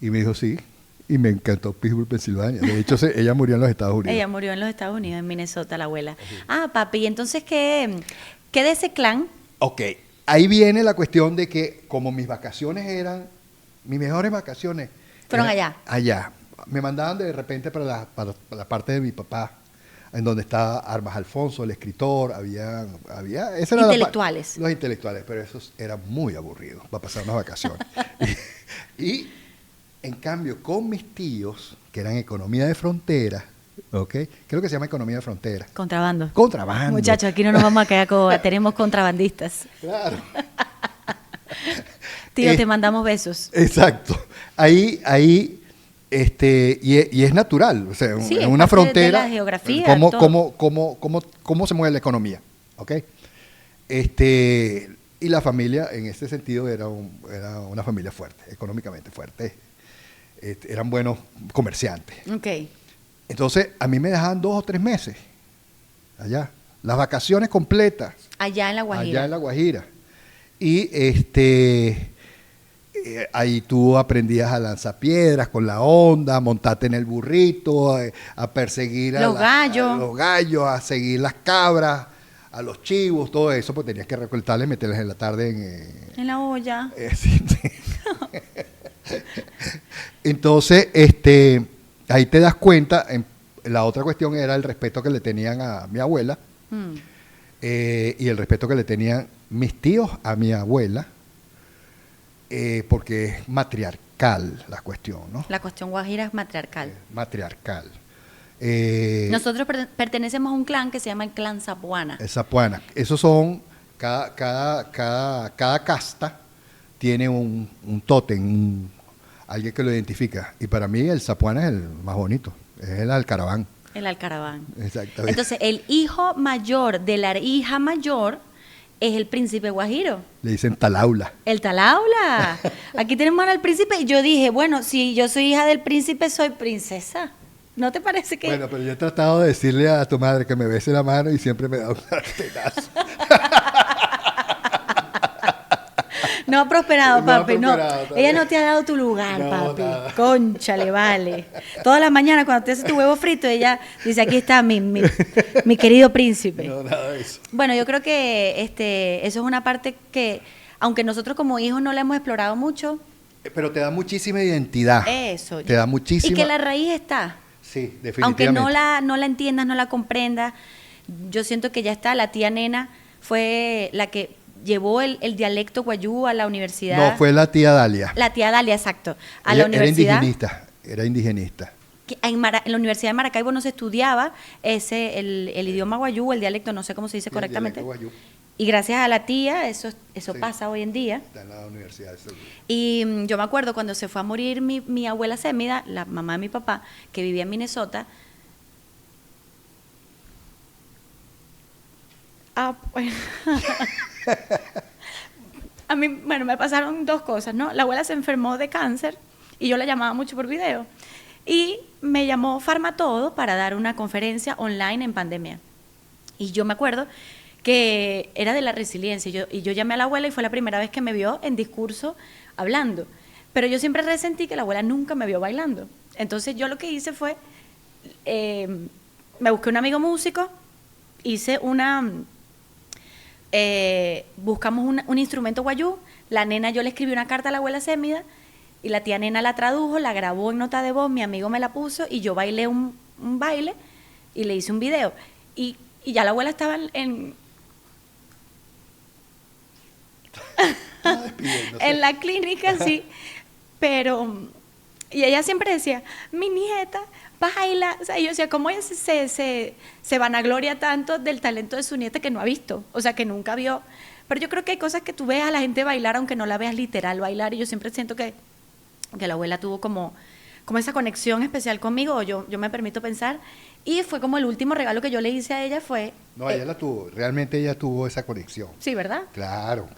y me dijo sí, y me encantó Pittsburgh, Pensilvania. De hecho, ella murió en los Estados Unidos. Ella murió en los Estados Unidos, en Minnesota, la abuela. Ah, papi, ¿y entonces qué de ese clan? Ok, ahí viene la cuestión de que como mis mejores vacaciones fueron allá. Allá. Me mandaban de repente para la parte de mi papá, en donde estaba Armas Alfonso, el escritor, había intelectuales. Los intelectuales, pero esos eran muy aburridos para pasar unas vacaciones. y en cambio, con mis tíos, que eran economía de frontera, ¿ok? Creo que se llama economía de frontera. Contrabando. Muchachos, aquí no nos vamos a quedar tenemos contrabandistas. Claro. Tío, te mandamos besos. Exacto. Ahí y es natural, o sea, sí, en una frontera, de la geografía, cómo se mueve la economía, ¿ok? Y la familia, en ese sentido, era una familia fuerte, económicamente fuerte. Eran buenos comerciantes. Ok. Entonces, a mí me dejaban 2 o 3 meses allá. Las vacaciones completas. Allá en La Guajira. Allá en La Guajira. Y ahí tú aprendías a lanzar piedras con la onda, a montarte en el burrito, a perseguir Los gallos. a los gallos, a seguir las cabras, a los chivos, todo eso, pues tenías que recortarles y meterlas en la tarde en la olla. Sí. Entonces, ahí te das cuenta, la otra cuestión era el respeto que le tenían a mi abuela y el respeto que le tenían mis tíos a mi abuela, porque es matriarcal la cuestión, ¿no? La cuestión guajira es matriarcal. Matriarcal. Nosotros pertenecemos a un clan que se llama el clan Zapuana. Zapuana. Esos son, cada casta tiene un tótem, alguien que lo identifica. Y para mí el Zapuana es el más bonito, es el Alcaraván. El Alcaraván. Exactamente. Entonces, el hijo mayor de la hija mayor es el príncipe guajiro. Le dicen Talaula. El Talaula. Aquí tenemos al príncipe. Y yo dije, bueno, si yo soy hija del príncipe, soy princesa. ¿No te parece que...? Bueno, pero yo he tratado de decirle a tu madre que me bese la mano y siempre me da un sartenazo. No ha prosperado, papi. No, todavía. ella no te ha dado tu lugar, No, papi. nada. Cónchale, vale. Todas las mañanas cuando te haces tu huevo frito, ella dice, aquí está mi querido príncipe. No, nada de eso. Bueno, yo creo que eso es una parte que, aunque nosotros como hijos no la hemos explorado mucho. Pero te da muchísima identidad. Eso. Te da muchísima... Y que la raíz está. Sí, definitivamente. Aunque no la entiendas, no la comprendas, yo siento que ya está. La tía Nena fue la que llevó el dialecto guayú a la universidad. No, fue la tía Dalia. La tía Dalia, exacto. A la universidad. Era indigenista. En la Universidad de Maracaibo no se estudiaba el idioma guayú, el dialecto, no sé cómo se dice correctamente. Y gracias a la tía, eso sí, pasa hoy en día. Está en la universidad de Seguro. Y yo me acuerdo cuando se fue a morir mi abuela Sémida, la mamá de mi papá, que vivía en Minnesota. Bueno. A mí, bueno, me pasaron dos cosas, ¿no? La abuela se enfermó de cáncer y yo la llamaba mucho por video. Y me llamó Farmatodo para dar una conferencia online en pandemia. Y yo me acuerdo que era de la resiliencia. Y yo llamé a la abuela y fue la primera vez que me vio en discurso hablando. Pero yo siempre resentí que la abuela nunca me vio bailando. Entonces yo lo que hice fue, me busqué un amigo músico, hice buscamos un instrumento guayú, la nena, yo le escribí una carta a la abuela Sémida y la tía Nena la tradujo, la grabó en nota de voz, mi amigo me la puso y yo bailé un baile y le hice un video. Y ya la abuela estaba en la clínica, sí, pero... Y ella siempre decía, mi nieta baila. O sea, yo decía, ¿cómo ella se vanagloria tanto del talento de su nieta que no ha visto? O sea, que nunca vio. Pero yo creo que hay cosas que tú ves a la gente bailar, aunque no la veas literal bailar. Y yo siempre siento que la abuela tuvo como esa conexión especial conmigo, o yo me permito pensar. Y fue como el último regalo que yo le hice a ella fue... No, ella la tuvo. Realmente ella tuvo esa conexión. Sí, ¿verdad? Claro.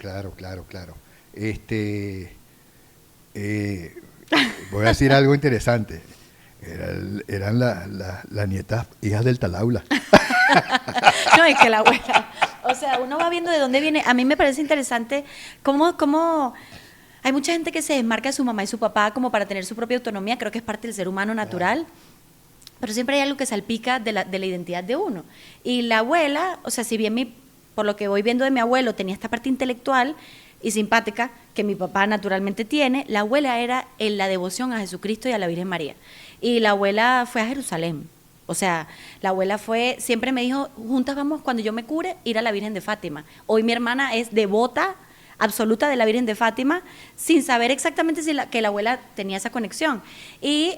Voy a decir algo interesante. Eran las nietas hijas del Talaula. No, es que la abuela, o sea, uno va viendo de dónde viene. A mí me parece interesante cómo hay mucha gente que se desmarca de su mamá y su papá como para tener su propia autonomía. Creo que es parte del ser humano natural. Pero siempre hay algo que salpica de la identidad de uno. Y la abuela, o sea, si bien por lo que voy viendo de mi abuelo, tenía esta parte intelectual y simpática que mi papá naturalmente tiene, la abuela era en la devoción a Jesucristo y a la Virgen María. Y la abuela fue a Jerusalén. O sea, la abuela siempre me dijo, juntas vamos, cuando yo me cure, ir a la Virgen de Fátima. Hoy mi hermana es devota absoluta de la Virgen de Fátima, sin saber exactamente que la abuela tenía esa conexión. Y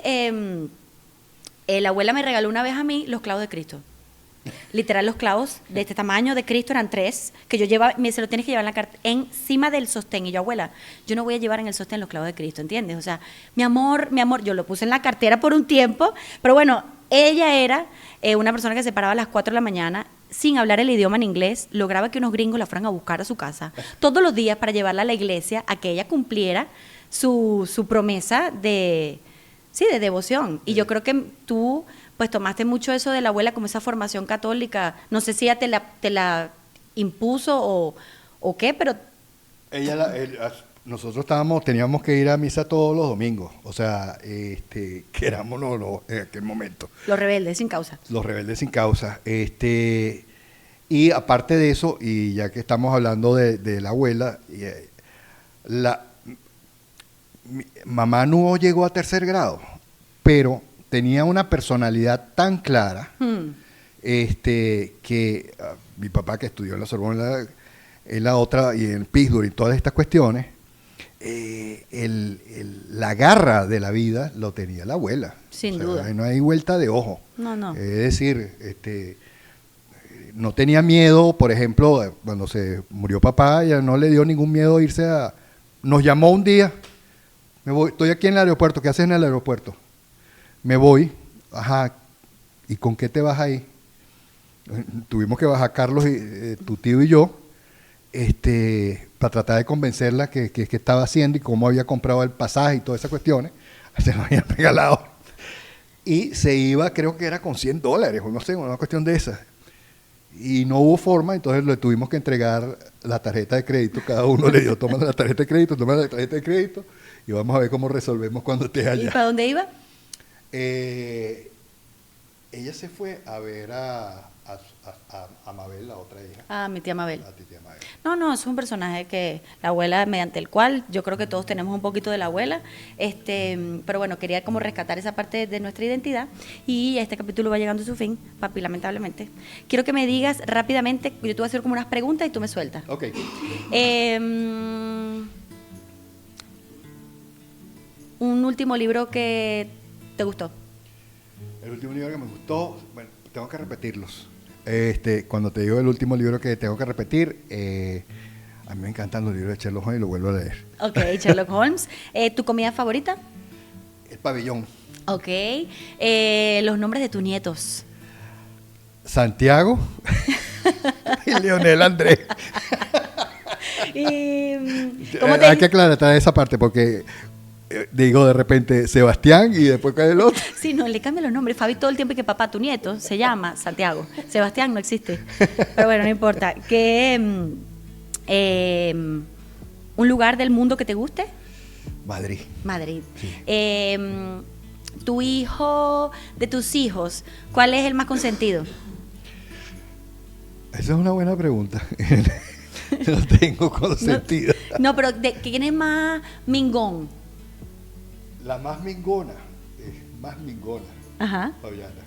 la abuela me regaló una vez a mí los clavos de Cristo. Literal, los clavos de este tamaño de Cristo eran 3, que yo llevaba, se lo tienes que llevar encima del sostén. Y yo, abuela, yo no voy a llevar en el sostén los clavos de Cristo, ¿entiendes? O sea, mi amor, yo lo puse en la cartera por un tiempo, pero bueno, ella era una persona que se paraba a las 4 de la mañana, sin hablar el idioma en inglés, lograba que unos gringos la fueran a buscar a su casa todos los días para llevarla a la iglesia, a que ella cumpliera su promesa de devoción. Y yo creo que tú pues tomaste mucho eso de la abuela como esa formación católica. No sé si ella te la impuso o qué, pero... Nosotros teníamos que ir a misa todos los domingos, o sea, querámonos no, en aquel momento. Los rebeldes sin causa. Los rebeldes sin causa. Y aparte de eso, y ya que estamos hablando de la abuela, mi mamá no llegó a tercer grado, pero tenía una personalidad tan clara que mi papá, que estudió en la Sorbona, en la otra, y en Pittsburgh y todas estas cuestiones, la garra de la vida lo tenía la abuela. Sin duda. No hay vuelta de ojo. No. Es decir, no tenía miedo, por ejemplo, cuando se murió papá, ella no le dio ningún miedo irse a... Nos llamó un día, estoy aquí en el aeropuerto, ¿qué haces en el aeropuerto? Me voy, ajá, ¿y con qué te vas ahí? Tuvimos que bajar Carlos, tu tío y yo, para tratar de convencerla que estaba haciendo y cómo había comprado el pasaje y todas esas cuestiones, se lo habían regalado. Y se iba, creo que era con $100, o no sé, una cuestión de esas. Y no hubo forma, entonces le tuvimos que entregar la tarjeta de crédito, cada uno le dio, toma la tarjeta de crédito, y vamos a ver cómo resolvemos cuando esté allá. ¿Y para dónde iba? Ella se fue a ver a Mabel, la otra hija. Ah, mi tía Mabel. A ti, tía Mabel. No, es un personaje que la abuela, mediante el cual yo creo que todos tenemos un poquito de la abuela, pero bueno, quería como rescatar esa parte de nuestra identidad y este capítulo va llegando a su fin, papi, lamentablemente. Quiero que me digas rápidamente, yo te voy a hacer como unas preguntas y tú me sueltas. Ok. Un último libro que te gustó. El último libro que me gustó, bueno, tengo que repetirlos. Cuando te digo el último libro que tengo que repetir, a mí me encantan los libros de Sherlock Holmes y los vuelvo a leer. Ok, Sherlock Holmes. ¿Tu comida favorita? El pabellón. Ok. Los nombres de tus nietos. Santiago y Leonel Andrés. Hay que aclarar esa parte porque digo de repente Sebastián y después cae el otro. Sí, no, le cambian los nombres. Fabi todo el tiempo que papá, tu nieto, se llama Santiago. Sebastián no existe. Pero bueno, no importa. ¿Un lugar del mundo que te guste? Madrid. Madrid. Sí. Tu hijo, de tus hijos, ¿cuál es el más consentido? Esa es una buena pregunta. No tengo consentido. No, pero ¿quién es más mingón? La más mingona. Ajá.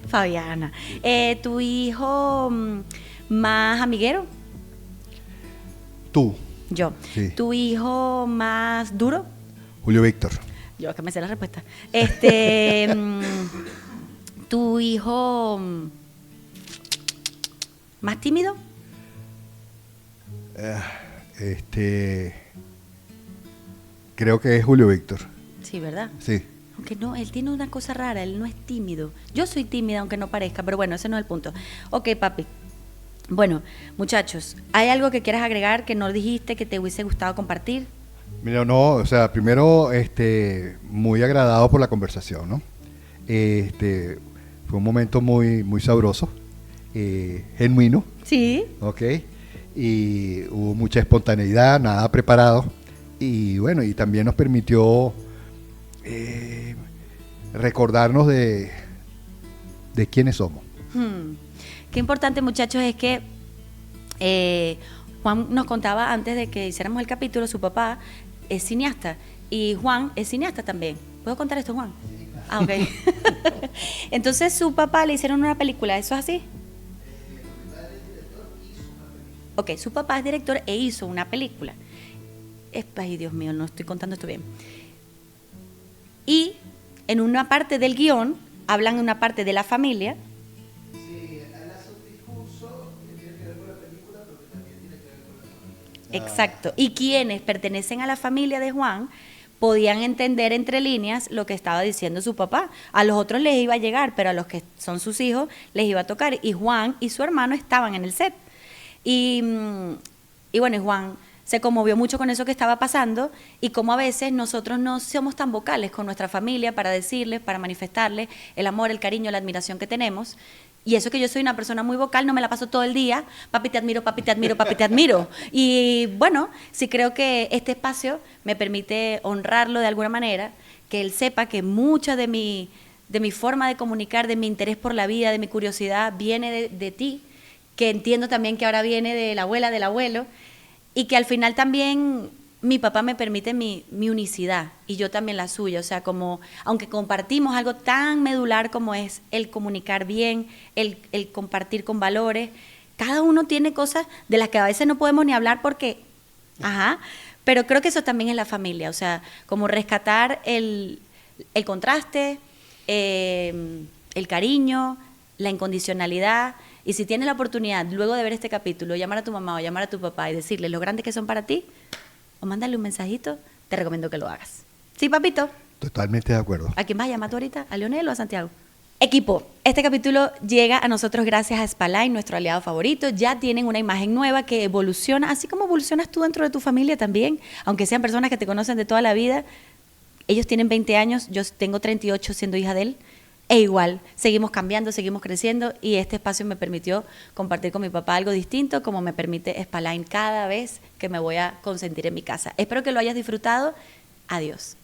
Fabiana. Sí. ¿Tu hijo más amiguero? Tú. Yo. Sí. ¿Tu hijo más duro? Julio Víctor. Yo, que me sé la respuesta. ¿Tu hijo más tímido? Creo que es Julio Víctor. Sí, ¿verdad? Sí. Aunque no, él tiene una cosa rara, él no es tímido. Yo soy tímida, aunque no parezca, pero bueno, ese no es el punto. Ok, papi. Bueno, muchachos, ¿hay algo que quieras agregar que no dijiste, que te hubiese gustado compartir? Mira, no, o sea, primero, muy agradado por la conversación, ¿no? Fue un momento muy, muy sabroso, genuino. Sí. Ok. Y hubo mucha espontaneidad, nada preparado. Y bueno, y también nos permitió recordarnos de quiénes somos. Qué importante, muchachos, es que Juan nos contaba antes de que hiciéramos el capítulo, su papá es cineasta y Juan es cineasta también. ¿Puedo contar esto, Juan? Ah, ok. Entonces su papá le hicieron una película, ¿eso es así? Ok, su papá es director e hizo una película. Ay, Dios mío, no estoy contando esto bien. Y en una parte del guión, hablan de una parte de la familia. Sí, él hace un discurso que tiene que ver con la película, pero que también tiene que ver con la familia. Exacto. Y quienes pertenecen a la familia de Juan podían entender entre líneas lo que estaba diciendo su papá. A los otros les iba a llegar, pero a los que son sus hijos les iba a tocar. Y Juan y su hermano estaban en el set. Y bueno, y Juan se conmovió mucho con eso que estaba pasando y cómo a veces nosotros no somos tan vocales con nuestra familia para decirles, para manifestarles el amor, el cariño, la admiración que tenemos. Y eso que yo soy una persona muy vocal, no me la paso todo el día, papi te admiro, papi te admiro, papi te admiro. Y bueno, sí creo que este espacio me permite honrarlo de alguna manera, que él sepa que mucha de mi forma de comunicar, de mi interés por la vida, de mi curiosidad, viene de ti, que entiendo también que ahora viene de la abuela, del abuelo, y que al final también mi papá me permite mi unicidad y yo también la suya. O sea, como aunque compartimos algo tan medular como es el comunicar bien, el compartir con valores, cada uno tiene cosas de las que a veces no podemos ni hablar porque, pero creo que eso también es la familia. O sea, como rescatar el contraste, el cariño, la incondicionalidad. Y si tienes la oportunidad, luego de ver este capítulo, llamar a tu mamá o llamar a tu papá y decirle lo grandes que son para ti, o mándale un mensajito, te recomiendo que lo hagas. ¿Sí, papito? Totalmente de acuerdo. ¿A quién vas a llamar tú ahorita? ¿A Leonel o a Santiago? Equipo, este capítulo llega a nosotros gracias a Spaline, nuestro aliado favorito. Ya tienen una imagen nueva que evoluciona, así como evolucionas tú dentro de tu familia también, aunque sean personas que te conocen de toda la vida. Ellos tienen 20 años, yo tengo 38 siendo hija de él. E igual, seguimos cambiando, seguimos creciendo y este espacio me permitió compartir con mi papá algo distinto como me permite Spaline cada vez que me voy a consentir en mi casa. Espero que lo hayas disfrutado. Adiós.